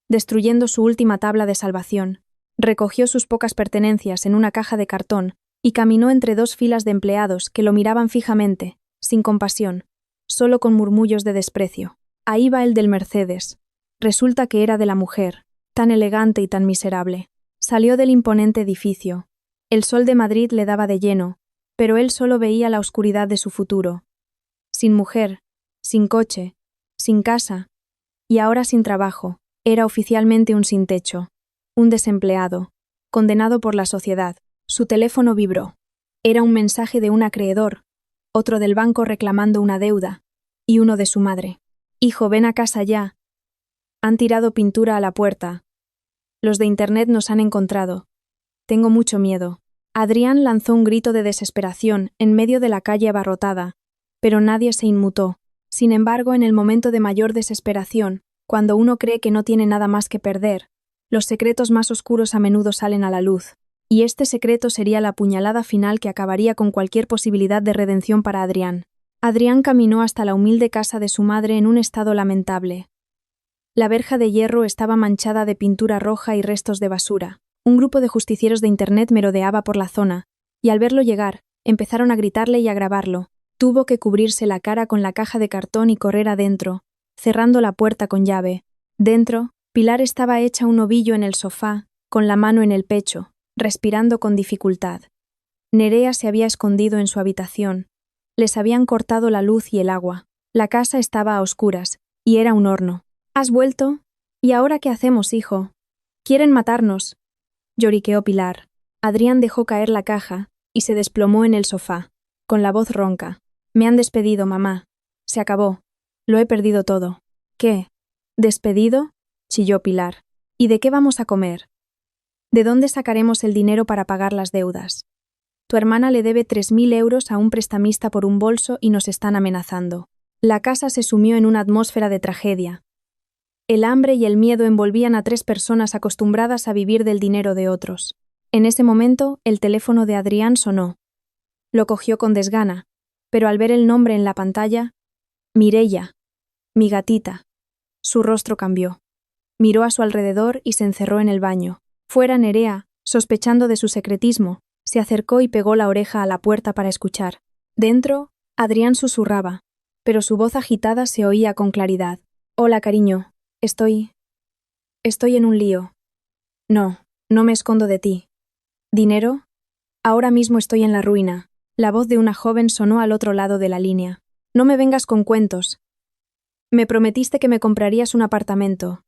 destruyendo su última tabla de salvación. Recogió sus pocas pertenencias en una caja de cartón y caminó entre dos filas de empleados que lo miraban fijamente, sin compasión, solo con murmullos de desprecio. Ahí va el del Mercedes. Resulta que era de la mujer, tan elegante y tan miserable. Salió del imponente edificio. El sol de Madrid le daba de lleno, pero él solo veía la oscuridad de su futuro. Sin mujer, sin coche, sin casa, y ahora sin trabajo. Era oficialmente un sin techo, un desempleado, condenado por la sociedad. Su teléfono vibró. Era un mensaje de un acreedor, otro del banco reclamando una deuda, y uno de su madre. Hijo, ven a casa ya. Han tirado pintura a la puerta. Los de Internet nos han encontrado. Tengo mucho miedo. Adrián lanzó un grito de desesperación en medio de la calle abarrotada, pero nadie se inmutó. Sin embargo, en el momento de mayor desesperación, cuando uno cree que no tiene nada más que perder, los secretos más oscuros a menudo salen a la luz, y este secreto sería la puñalada final que acabaría con cualquier posibilidad de redención para Adrián. Adrián caminó hasta la humilde casa de su madre en un estado lamentable. La verja de hierro estaba manchada de pintura roja y restos de basura. Un grupo de justicieros de Internet merodeaba por la zona, y al verlo llegar, empezaron a gritarle y a grabarlo. Tuvo que cubrirse la cara con la caja de cartón y correr adentro, cerrando la puerta con llave. Dentro, Pilar estaba hecha un ovillo en el sofá, con la mano en el pecho, respirando con dificultad. Nerea se había escondido en su habitación. Les habían cortado la luz y el agua. La casa estaba a oscuras, y era un horno. ¿Has vuelto? ¿Y ahora qué hacemos, hijo? Quieren matarnos, lloriqueó Pilar. Adrián dejó caer la caja y se desplomó en el sofá, con la voz ronca. Me han despedido, mamá. Se acabó. Lo he perdido todo. ¿Qué? ¿Despedido? Chilló Pilar. ¿Y de qué vamos a comer? ¿De dónde sacaremos el dinero para pagar las deudas? Tu hermana le debe 3.000 euros a un prestamista por un bolso y nos están amenazando. La casa se sumió en una atmósfera de tragedia. El hambre y el miedo envolvían a 3 personas acostumbradas a vivir del dinero de otros. En ese momento, el teléfono de Adrián sonó. Lo cogió con desgana, pero al ver el nombre en la pantalla, Mireia, mi gatita. Su rostro cambió. Miró a su alrededor y se encerró en el baño. Fuera Nerea, sospechando de su secretismo, se acercó y pegó la oreja a la puerta para escuchar. Dentro, Adrián susurraba, pero su voz agitada se oía con claridad. Hola, cariño. Estoy en un lío. No me escondo de ti. ¿Dinero? Ahora mismo estoy en la ruina. La voz de una joven sonó al otro lado de la línea. No me vengas con cuentos. Me prometiste que me comprarías un apartamento.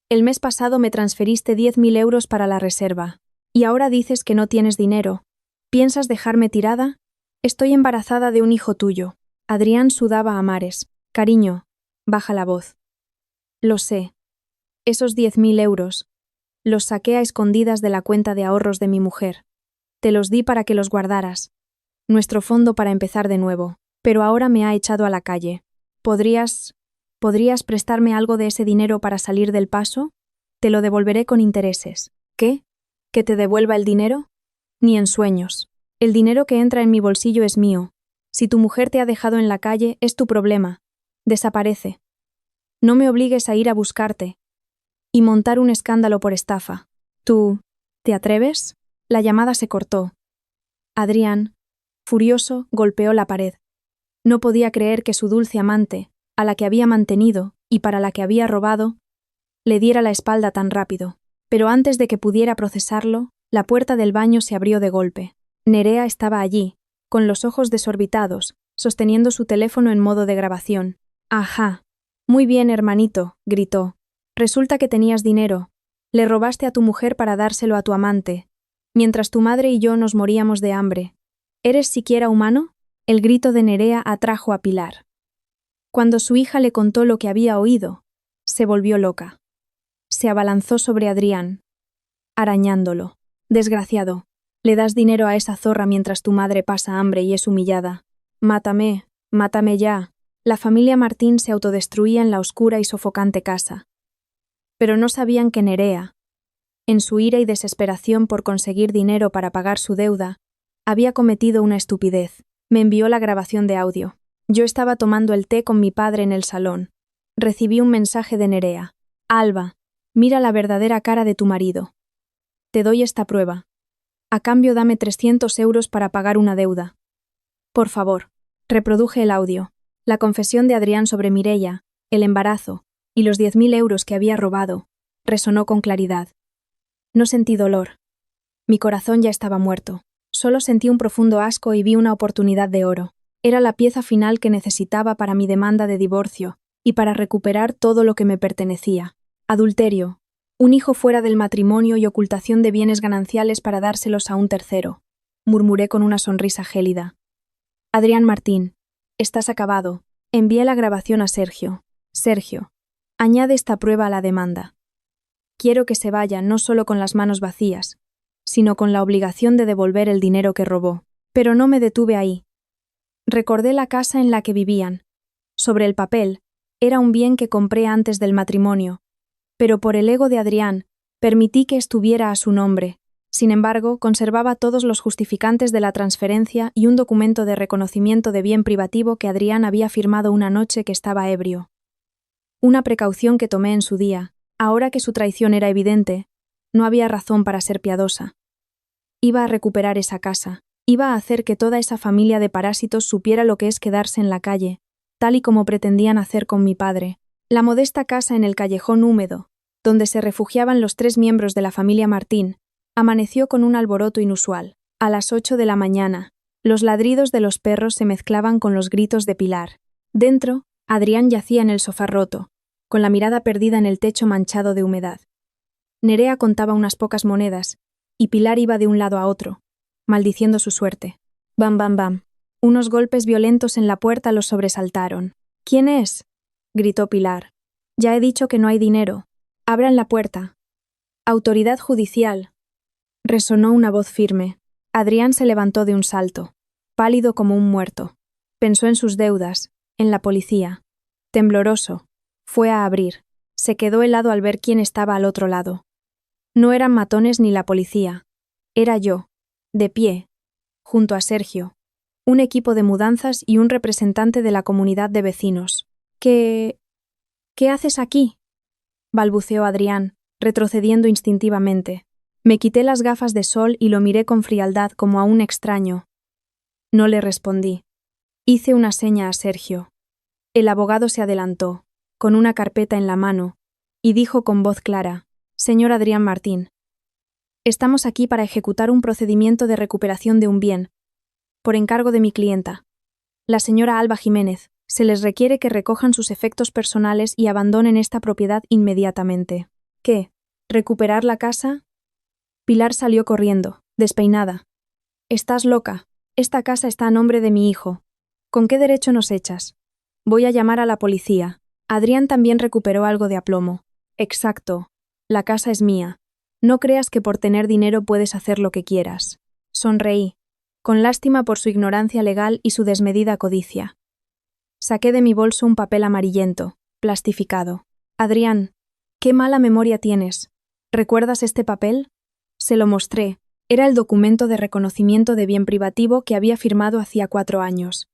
El mes pasado me transferiste 10.000 euros para la reserva. Y ahora dices que no tienes dinero. ¿Piensas dejarme tirada? Estoy embarazada de un hijo tuyo. Adrián sudaba a mares. Cariño, baja la voz. Lo sé. Esos 10.000 euros. Los saqué a escondidas de la cuenta de ahorros de mi mujer. Te los di para que los guardaras. Nuestro fondo para empezar de nuevo. Pero ahora me ha echado a la calle. ¿Podrías prestarme algo de ese dinero para salir del paso? Te lo devolveré con intereses. ¿Qué? ¿Que te devuelva el dinero? Ni en sueños. El dinero que entra en mi bolsillo es mío. Si tu mujer te ha dejado en la calle, es tu problema. Desaparece. No me obligues a ir a buscarte y montar un escándalo por estafa. ¿Tú te atreves? La llamada se cortó. Adrián, furioso, golpeó la pared. No podía creer que su dulce amante, a la que había mantenido y para la que había robado, le diera la espalda tan rápido. Pero antes de que pudiera procesarlo, La puerta del baño se abrió de golpe. Nerea estaba allí, con los ojos desorbitados, sosteniendo su teléfono en modo de grabación. «Ajá. Muy bien, hermanito», gritó. «Resulta que tenías dinero. Le robaste a tu mujer para dárselo a tu amante, mientras tu madre y yo nos moríamos de hambre. ¿Eres siquiera humano?». El grito de Nerea atrajo a Pilar. Cuando su hija le contó lo que había oído, se volvió loca. Se abalanzó sobre Adrián, arañándolo. «Desgraciado, le das dinero a esa zorra mientras tu madre pasa hambre y es humillada. Mátame, mátame ya». La familia Martín se autodestruía en la oscura y sofocante casa. Pero no sabían que Nerea, en su ira y desesperación por conseguir dinero para pagar su deuda, había cometido una estupidez. Me envió la grabación de audio. Yo estaba tomando el té con mi padre en el salón. Recibí un mensaje de Nerea. «Alba, mira la verdadera cara de tu marido. Te doy esta prueba. A cambio dame 300 euros para pagar una deuda. Por favor». Reproduje el audio. La confesión de Adrián sobre Mireia, el embarazo y los 10.000 euros que había robado, resonó con claridad. No sentí dolor. Mi corazón ya estaba muerto. Solo sentí un profundo asco y vi una oportunidad de oro. Era la pieza final que necesitaba para mi demanda de divorcio y para recuperar todo lo que me pertenecía. Adulterio, un hijo fuera del matrimonio y ocultación de bienes gananciales para dárselos a un tercero, murmuré con una sonrisa gélida. «Adrián Martín, estás acabado». Envié la grabación a Sergio. «Sergio, añade esta prueba a la demanda. Quiero que se vaya no solo con las manos vacías, sino con la obligación de devolver el dinero que robó». Pero no me detuve ahí. Recordé la casa en la que vivían. Sobre el papel, era un bien que compré antes del matrimonio, pero por el ego de Adrián, permití que estuviera a su nombre. Sin embargo, conservaba todos los justificantes de la transferencia y un documento de reconocimiento de bien privativo que Adrián había firmado una noche que estaba ebrio. Una precaución que tomé en su día. Ahora que su traición era evidente, no había razón para ser piadosa. Iba a recuperar esa casa. Iba a hacer que toda esa familia de parásitos supiera lo que es quedarse en la calle, tal y como pretendían hacer con mi padre. La modesta casa en el callejón húmedo, donde se refugiaban los 3 miembros de la familia Martín, amaneció con un alboroto inusual. A las 8 de la mañana, los ladridos de los perros se mezclaban con los gritos de Pilar. Dentro, Adrián yacía en el sofá roto, con la mirada perdida en el techo manchado de humedad. Nerea contaba unas pocas monedas, y Pilar iba de un lado a otro, maldiciendo su suerte. Bam, bam, bam. Unos golpes violentos en la puerta los sobresaltaron. «¿Quién es?», gritó Pilar. «Ya he dicho que no hay dinero. Abran la puerta». «Autoridad judicial», resonó una voz firme. Adrián se levantó de un salto, pálido como un muerto. Pensó en sus deudas, en la policía. Tembloroso, fue a abrir. Se quedó helado al ver quién estaba al otro lado. No eran matones ni la policía. Era yo, de pie, junto a Sergio, un equipo de mudanzas y un representante de la comunidad de vecinos. ¿Qué haces aquí?», balbuceó Adrián, retrocediendo instintivamente. Me quité las gafas de sol y lo miré con frialdad como a un extraño. No le respondí. Hice una seña a Sergio. El abogado se adelantó, con una carpeta en la mano, y dijo con voz clara: «Señor Adrián Martín, estamos aquí para ejecutar un procedimiento de recuperación de un bien, por encargo de mi clienta, la señora Alba Jiménez. Se les requiere que recojan sus efectos personales y abandonen esta propiedad inmediatamente». «¿Qué? ¿Recuperar la casa?». Pilar salió corriendo, despeinada. «Estás loca. Esta casa está a nombre de mi hijo. ¿Con qué derecho nos echas? Voy a llamar a la policía». Adrián también recuperó algo de aplomo. «Exacto. La casa es mía. No creas que por tener dinero puedes hacer lo que quieras». Sonreí, con lástima por su ignorancia legal y su desmedida codicia. Saqué de mi bolso un papel amarillento, plastificado. «Adrián, qué mala memoria tienes. ¿Recuerdas este papel?». Se lo mostré. Era el documento de reconocimiento de bien privativo que había firmado hacía 4 años.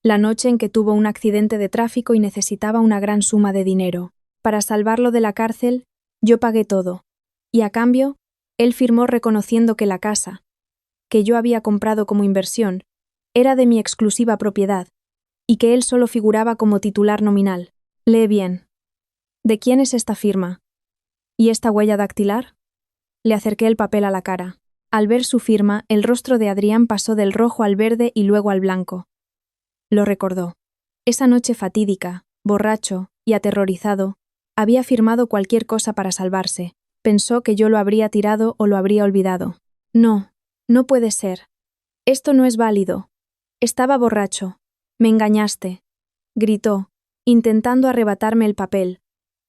La noche en que tuvo un accidente de tráfico y necesitaba una gran suma de dinero. Para salvarlo de la cárcel, yo pagué todo. Y a cambio, él firmó reconociendo que la casa, que yo había comprado como inversión, era de mi exclusiva propiedad, y que él solo figuraba como titular nominal. Lee bien. ¿De quién es esta firma? ¿Y esta huella dactilar? Le acerqué el papel a la cara. Al ver su firma, el rostro de Adrián pasó del rojo al verde y luego al blanco. Lo recordó. Esa noche fatídica, borracho y aterrorizado, había firmado cualquier cosa para salvarse. Pensó que yo lo habría tirado o lo habría olvidado. No, no puede ser. Esto no es válido. Estaba borracho. Me engañaste. Gritó, intentando arrebatarme el papel.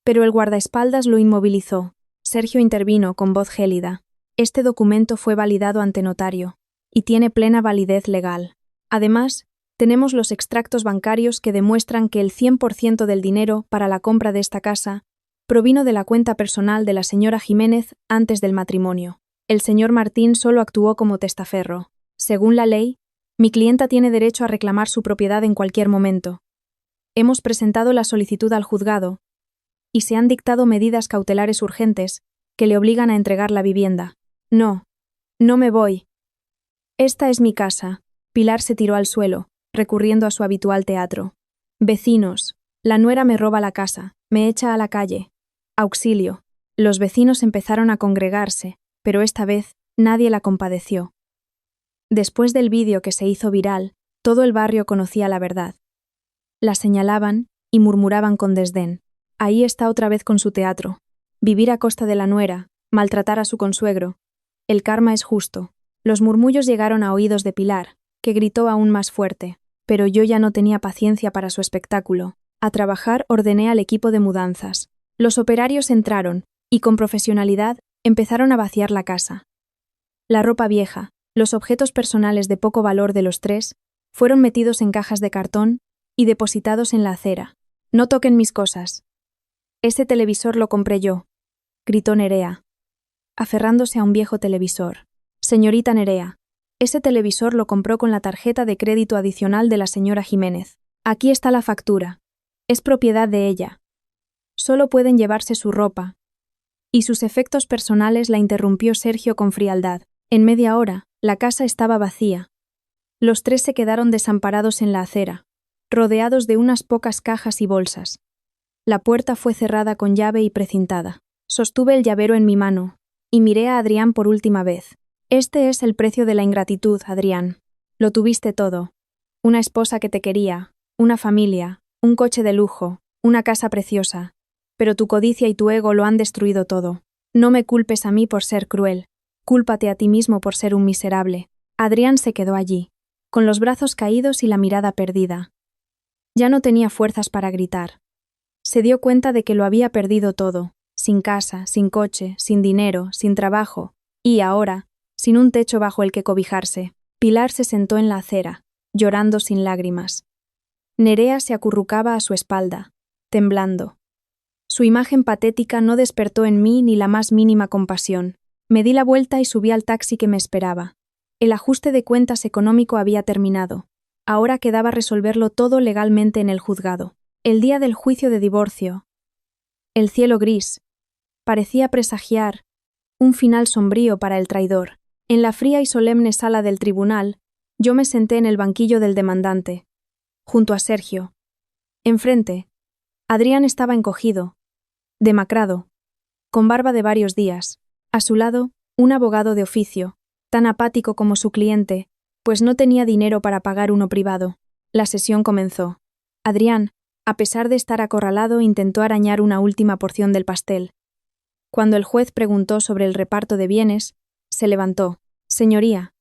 Pero el guardaespaldas lo inmovilizó. Sergio intervino con voz gélida. Este documento fue validado ante notario, y tiene plena validez legal. Además, tenemos los extractos bancarios que demuestran que el 100% del dinero para la compra de esta casa provino de la cuenta personal de la señora Jiménez antes del matrimonio. El señor Martín solo actuó como testaferro. Según la ley, mi clienta tiene derecho a reclamar su propiedad en cualquier momento. Hemos presentado la solicitud al juzgado y se han dictado medidas cautelares urgentes que le obligan a entregar la vivienda. No, no me voy. Esta es mi casa. Pilar se tiró al suelo, recurriendo a su habitual teatro. Vecinos, la nuera me roba la casa, me echa a la calle. Auxilio. Los vecinos empezaron a congregarse, pero esta vez nadie la compadeció. Después del vídeo que se hizo viral, todo el barrio conocía la verdad. La señalaban y murmuraban con desdén. Ahí está otra vez con su teatro. Vivir a costa de la nuera, maltratar a su consuegro. El karma es justo. Los murmullos llegaron a oídos de Pilar, que gritó aún más fuerte, pero yo ya no tenía paciencia para su espectáculo. A trabajar ordené al equipo de mudanzas. Los operarios entraron, y con profesionalidad empezaron a vaciar la casa. La ropa vieja, los objetos personales de poco valor de los tres, fueron metidos en cajas de cartón y depositados en la acera. No toquen mis cosas. Ese televisor lo compré yo, gritó Nerea, aferrándose a un viejo televisor. Señorita Nerea, ese televisor lo compró con la tarjeta de crédito adicional de la señora Jiménez. Aquí está la factura. Es propiedad de ella. Solo pueden llevarse su ropa. Y sus efectos personales, la interrumpió Sergio con frialdad. En media hora, la casa estaba vacía. Los tres se quedaron desamparados en la acera, rodeados de unas pocas cajas y bolsas. La puerta fue cerrada con llave y precintada. Sostuve el llavero en mi mano y miré a Adrián por última vez. Este es el precio de la ingratitud, Adrián. Lo tuviste todo. Una esposa que te quería, una familia, un coche de lujo, una casa preciosa. Pero tu codicia y tu ego lo han destruido todo. No me culpes a mí por ser cruel. Cúlpate a ti mismo por ser un miserable. Adrián se quedó allí, con los brazos caídos y la mirada perdida. Ya no tenía fuerzas para gritar. Se dio cuenta de que lo había perdido todo, sin casa, sin coche, sin dinero, sin trabajo, y ahora, sin un techo bajo el que cobijarse. Pilar se sentó en la acera, llorando sin lágrimas. Nerea se acurrucaba a su espalda, temblando. Su imagen patética no despertó en mí ni la más mínima compasión. Me di la vuelta y subí al taxi que me esperaba. El ajuste de cuentas económico había terminado. Ahora quedaba resolverlo todo legalmente en el juzgado. El día del juicio de divorcio. El cielo gris parecía presagiar un final sombrío para el traidor. En la fría y solemne sala del tribunal, yo me senté en el banquillo del demandante, junto a Sergio. Enfrente, Adrián estaba encogido, demacrado, con barba de varios días. A su lado, un abogado de oficio, tan apático como su cliente, pues no tenía dinero para pagar uno privado. La sesión comenzó. Adrián, a pesar de estar acorralado, intentó arañar una última porción del pastel. Cuando el juez preguntó sobre el reparto de bienes, se levantó. Señoría,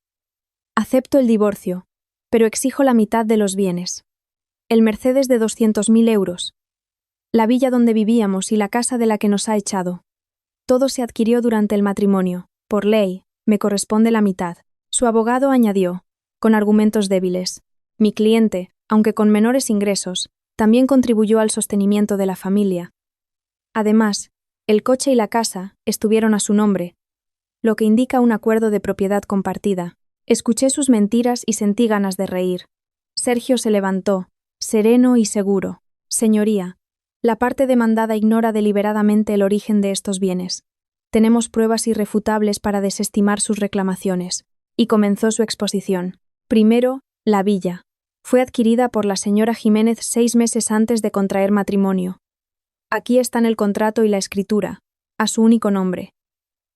acepto el divorcio, pero exijo la mitad de los bienes. El Mercedes de 200.000 euros. La villa donde vivíamos y la casa de la que nos ha echado. Todo se adquirió durante el matrimonio. Por ley, me corresponde la mitad. Su abogado añadió, con argumentos débiles. Mi cliente, aunque con menores ingresos, también contribuyó al sostenimiento de la familia. Además, el coche y la casa estuvieron a su nombre, lo que indica un acuerdo de propiedad compartida. Escuché sus mentiras y sentí ganas de reír. Sergio se levantó, sereno y seguro. Señoría, la parte demandada ignora deliberadamente el origen de estos bienes. Tenemos pruebas irrefutables para desestimar sus reclamaciones. Y comenzó su exposición. Primero, la villa. Fue adquirida por la señora Jiménez 6 meses antes de contraer matrimonio. Aquí están el contrato y la escritura, a su único nombre.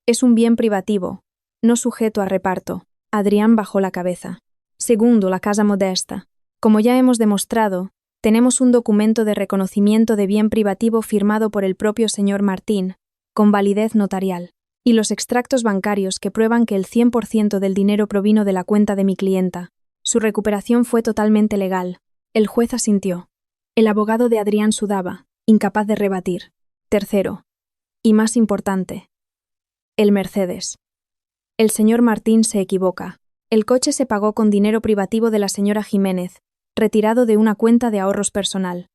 Es un bien privativo, no sujeto a reparto. Adrián bajó la cabeza. Segundo, la casa modesta. Como ya hemos demostrado, tenemos un documento de reconocimiento de bien privativo firmado por el propio señor Martín, con validez notarial, y los extractos bancarios que prueban que el 100% del dinero provino de la cuenta de mi clienta. Su recuperación fue totalmente legal. El juez asintió. El abogado de Adrián sudaba, incapaz de rebatir. Tercero, y más importante, el Mercedes. El señor Martín se equivoca. El coche se pagó con dinero privativo de la señora Jiménez, retirado de una cuenta de ahorros personal.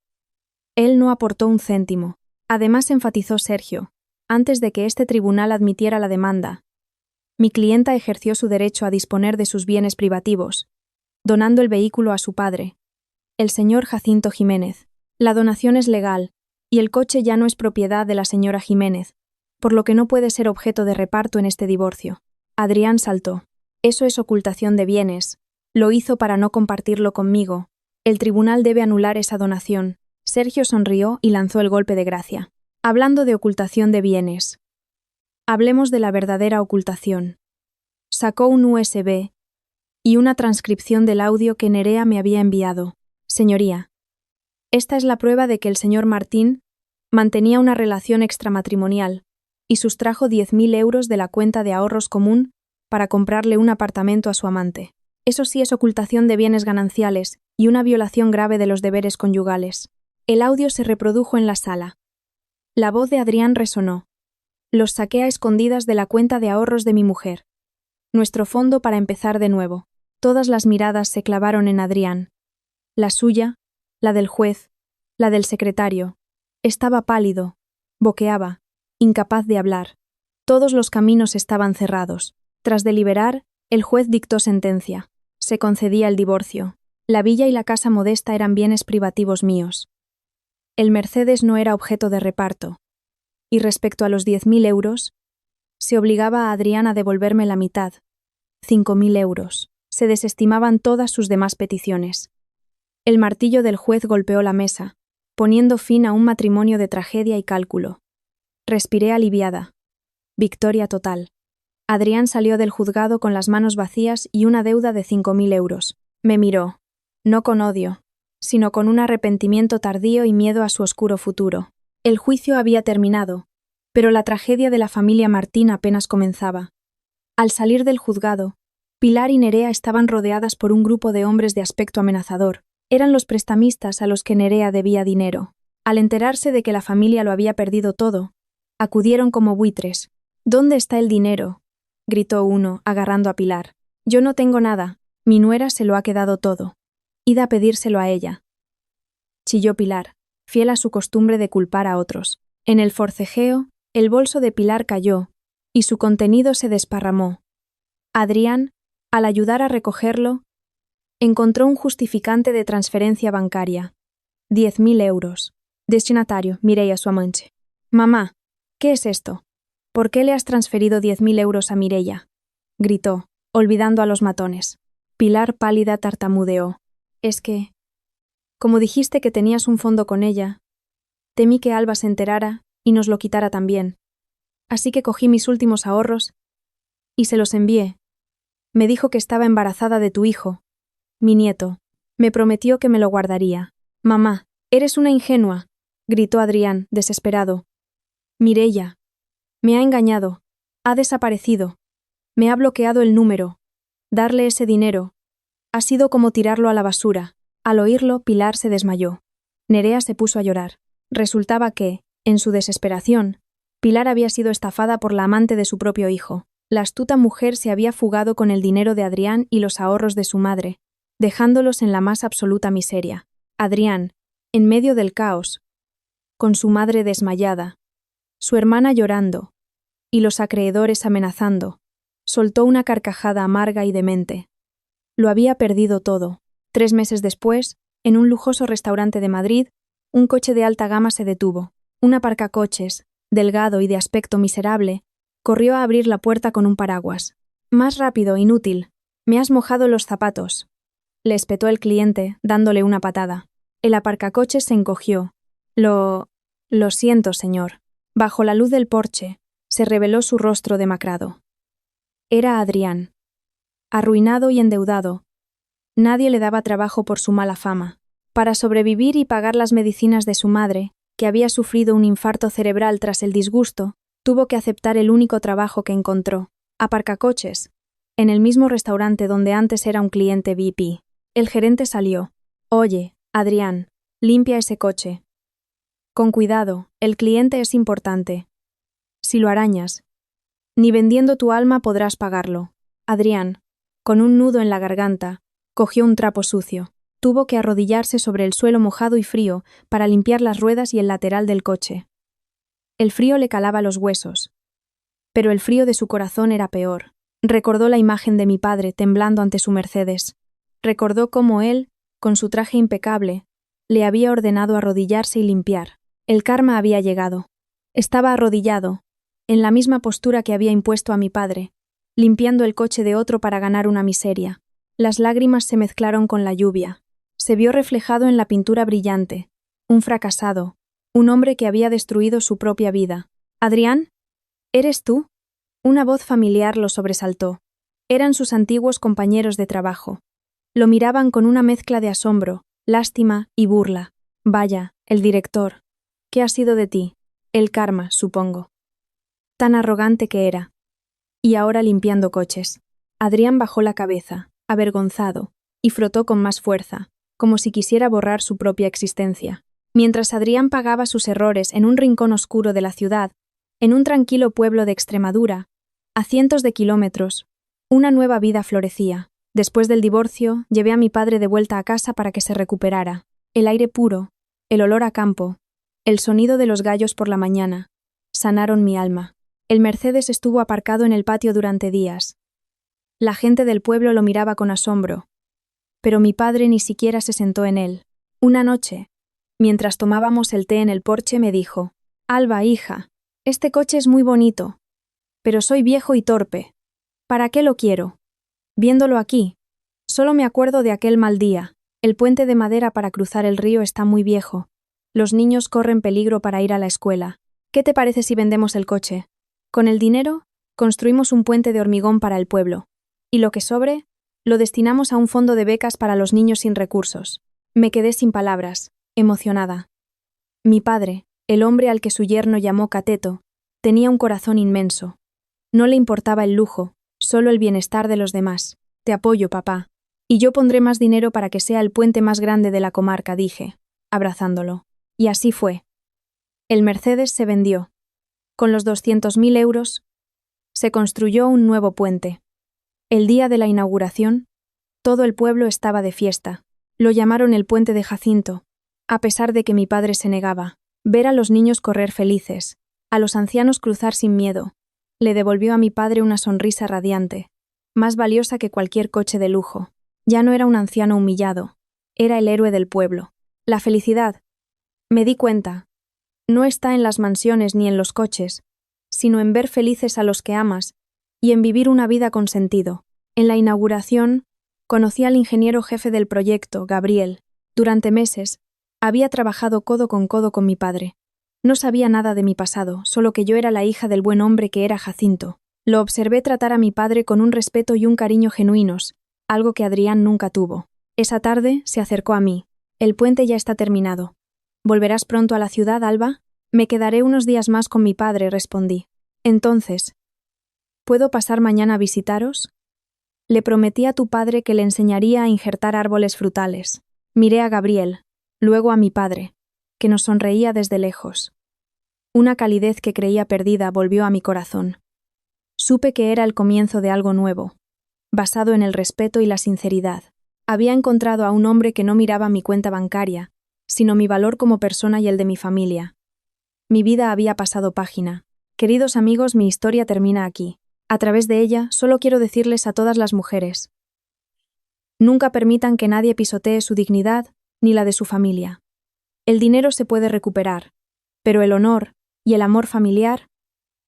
Él no aportó un céntimo. Además, enfatizó Sergio, antes de que este tribunal admitiera la demanda. Mi clienta ejerció su derecho a disponer de sus bienes privativos, donando el vehículo a su padre, el señor Jacinto Jiménez. La donación es legal, y el coche ya no es propiedad de la señora Jiménez, por lo que no puede ser objeto de reparto en este divorcio. Adrián saltó. Eso es ocultación de bienes. Lo hizo para no compartirlo conmigo. El tribunal debe anular esa donación. Sergio sonrió y lanzó el golpe de gracia. Hablando de ocultación de bienes, hablemos de la verdadera ocultación. Sacó un USB y una transcripción del audio que Nerea me había enviado. Señoría, esta es la prueba de que el señor Martín mantenía una relación extramatrimonial y sustrajo 10.000 euros de la cuenta de ahorros común para comprarle un apartamento a su amante. Eso sí es ocultación de bienes gananciales y una violación grave de los deberes conyugales. El audio se reprodujo en la sala. La voz de Adrián resonó. Los saqué a escondidas de la cuenta de ahorros de mi mujer. Nuestro fondo para empezar de nuevo. Todas las miradas se clavaron en Adrián. La suya, la del juez, la del secretario. Estaba pálido, boqueaba, incapaz de hablar. Todos los caminos estaban cerrados. Tras deliberar, el juez dictó sentencia. Se concedía el divorcio. La villa y la casa modesta eran bienes privativos míos. El Mercedes no era objeto de reparto. Y respecto a los 10.000 euros, se obligaba a Adrián a devolverme la mitad, 5.000 euros. Se desestimaban todas sus demás peticiones. El martillo del juez golpeó la mesa, poniendo fin a un matrimonio de tragedia y cálculo. Respiré aliviada. Victoria total. Adrián salió del juzgado con las manos vacías y una deuda de 5.000 euros. Me miró, no con odio, sino con un arrepentimiento tardío y miedo a su oscuro futuro. El juicio había terminado, pero la tragedia de la familia Martín apenas comenzaba. Al salir del juzgado, Pilar y Nerea estaban rodeadas por un grupo de hombres de aspecto amenazador. Eran los prestamistas a los que Nerea debía dinero. Al enterarse de que la familia lo había perdido todo, acudieron como buitres. «¿Dónde está el dinero?», gritó uno, agarrando a Pilar. «Yo no tengo nada, mi nuera se lo ha quedado todo. Id a pedírselo a ella», chilló Pilar, fiel a su costumbre de culpar a otros. En el forcejeo, el bolso de Pilar cayó, y su contenido se desparramó. Adrián, al ayudar a recogerlo, encontró un justificante de transferencia bancaria. 10.000 euros. Destinatario, Mireia su amante. «Mamá, ¿qué es esto? ¿Por qué le has transferido 10.000 euros a Mireia?», gritó, olvidando a los matones. Pilar pálida tartamudeó. «Es que, como dijiste que tenías un fondo con ella, temí que Alba se enterara y nos lo quitara también. Así que cogí mis últimos ahorros y se los envié. Me dijo que estaba embarazada de tu hijo, mi nieto. Me prometió que me lo guardaría». «Mamá, eres una ingenua», gritó Adrián, desesperado. «Mireia, me ha engañado, ha desaparecido, me ha bloqueado el número. Darle ese dinero ha sido como tirarlo a la basura». Al oírlo, Pilar se desmayó. Nerea se puso a llorar. Resultaba que, en su desesperación, Pilar había sido estafada por la amante de su propio hijo. La astuta mujer se había fugado con el dinero de Adrián y los ahorros de su madre, dejándolos en la más absoluta miseria. Adrián, en medio del caos, con su madre desmayada, su hermana llorando, y los acreedores amenazando, soltó una carcajada amarga y demente. Lo había perdido todo. 3 meses después, en un lujoso restaurante de Madrid, un coche de alta gama se detuvo. Un aparcacoches, delgado y de aspecto miserable, corrió a abrir la puerta con un paraguas. «Más rápido, inútil. Me has mojado los zapatos», le espetó el cliente, dándole una patada. El aparcacoches se encogió. Lo siento, señor». Bajo la luz del porche, se reveló su rostro demacrado. Era Adrián. Arruinado y endeudado. Nadie le daba trabajo por su mala fama. Para sobrevivir y pagar las medicinas de su madre, que había sufrido un infarto cerebral tras el disgusto, tuvo que aceptar el único trabajo que encontró, aparcacoches, en el mismo restaurante donde antes era un cliente VIP. El gerente salió. «Oye, Adrián, limpia ese coche. Con cuidado, el cliente es importante. Si lo arañas, ni vendiendo tu alma podrás pagarlo». Adrián, con un nudo en la garganta, cogió un trapo sucio. Tuvo que arrodillarse sobre el suelo mojado y frío para limpiar las ruedas y el lateral del coche. El frío le calaba los huesos. Pero el frío de su corazón era peor. Recordó la imagen de mi padre temblando ante su Mercedes. Recordó cómo él, con su traje impecable, le había ordenado arrodillarse y limpiar. El karma había llegado. Estaba arrodillado, en la misma postura que había impuesto a mi padre, limpiando el coche de otro para ganar una miseria. Las lágrimas se mezclaron con la lluvia. Se vio reflejado en la pintura brillante. Un fracasado. Un hombre que había destruido su propia vida. «¿Adrián? ¿Eres tú?» Una voz familiar lo sobresaltó. Eran sus antiguos compañeros de trabajo. Lo miraban con una mezcla de asombro, lástima y burla. «Vaya, el director. ¿Qué ha sido de ti?» «El karma, supongo». Tan arrogante que era. Y ahora limpiando coches. Adrián bajó la cabeza, avergonzado, y frotó con más fuerza, como si quisiera borrar su propia existencia. Mientras Adrián pagaba sus errores en un rincón oscuro de la ciudad, en un tranquilo pueblo de Extremadura, a cientos de kilómetros, una nueva vida florecía. Después del divorcio, llevé a mi padre de vuelta a casa para que se recuperara. El aire puro, el olor a campo, el sonido de los gallos por la mañana, sanaron mi alma. El Mercedes estuvo aparcado en el patio durante días. La gente del pueblo lo miraba con asombro, pero mi padre ni siquiera se sentó en él. Una noche, mientras tomábamos el té en el porche, me dijo: «Alba, hija, este coche es muy bonito, pero soy viejo y torpe. ¿Para qué lo quiero? Viéndolo aquí, solo me acuerdo de aquel mal día. El puente de madera para cruzar el río está muy viejo. Los niños corren peligro para ir a la escuela. ¿Qué te parece si vendemos el coche? Con el dinero, construimos un puente de hormigón para el pueblo, y lo que sobre, lo destinamos a un fondo de becas para los niños sin recursos». Me quedé sin palabras, emocionada. Mi padre, el hombre al que su yerno llamó cateto, tenía un corazón inmenso. No le importaba el lujo, solo el bienestar de los demás. «Te apoyo, papá. Y yo pondré más dinero para que sea el puente más grande de la comarca», dije, abrazándolo. Y así fue. El Mercedes se vendió. Con los 200.000 euros, se construyó un nuevo puente. El día de la inauguración, todo el pueblo estaba de fiesta. Lo llamaron el Puente de Jacinto, a pesar de que mi padre se negaba. Ver a los niños correr felices, a los ancianos cruzar sin miedo, le devolvió a mi padre una sonrisa radiante, más valiosa que cualquier coche de lujo. Ya no era un anciano humillado, era el héroe del pueblo. La felicidad, me di cuenta, no está en las mansiones ni en los coches, sino en ver felices a los que amas y en vivir una vida con sentido. En la inauguración, conocí al ingeniero jefe del proyecto, Gabriel. Durante meses, había trabajado codo con mi padre. No sabía nada de mi pasado, solo que yo era la hija del buen hombre que era Jacinto. Lo observé tratar a mi padre con un respeto y un cariño genuinos, algo que Adrián nunca tuvo. Esa tarde se acercó a mí. «El puente ya está terminado. ¿Volverás pronto a la ciudad, Alba?» «Me quedaré unos días más con mi padre», respondí. «Entonces, ¿puedo pasar mañana a visitaros?» «Le prometí a tu padre que le enseñaría a injertar árboles frutales». Miré a Gabriel, luego a mi padre, que nos sonreía desde lejos. Una calidez que creía perdida volvió a mi corazón. Supe que era el comienzo de algo nuevo, basado en el respeto y la sinceridad. Había encontrado a un hombre que no miraba mi cuenta bancaria, sino mi valor como persona y el de mi familia. Mi vida había pasado página. Queridos amigos, mi historia termina aquí. A través de ella, solo quiero decirles a todas las mujeres: nunca permitan que nadie pisotee su dignidad ni la de su familia. El dinero se puede recuperar, pero el honor y el amor familiar,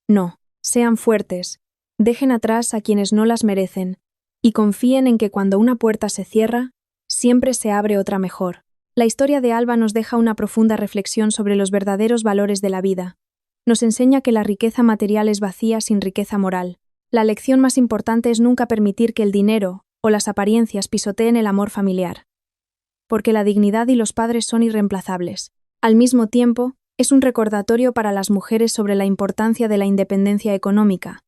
no. Sean fuertes, dejen atrás a quienes no las merecen y confíen en que cuando una puerta se cierra, siempre se abre otra mejor. La historia de Alba nos deja una profunda reflexión sobre los verdaderos valores de la vida. Nos enseña que la riqueza material es vacía sin riqueza moral. La lección más importante es nunca permitir que el dinero o las apariencias pisoteen el amor familiar. Porque la dignidad y los padres son irreemplazables. Al mismo tiempo, es un recordatorio para las mujeres sobre la importancia de la independencia económica,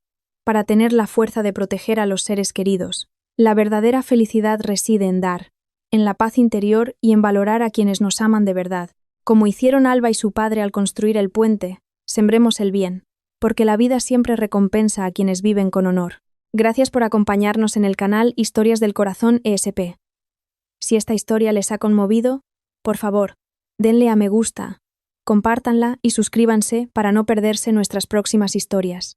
para tener la fuerza de proteger a los seres queridos. La verdadera felicidad reside en dar, en la paz interior y en valorar a quienes nos aman de verdad. Como hicieron Alba y su padre al construir el puente, sembremos el bien, porque la vida siempre recompensa a quienes viven con honor. Gracias por acompañarnos en el canal Historias del Corazón ESP. Si esta historia les ha conmovido, por favor, denle a me gusta, compártanla y suscríbanse para no perderse nuestras próximas historias.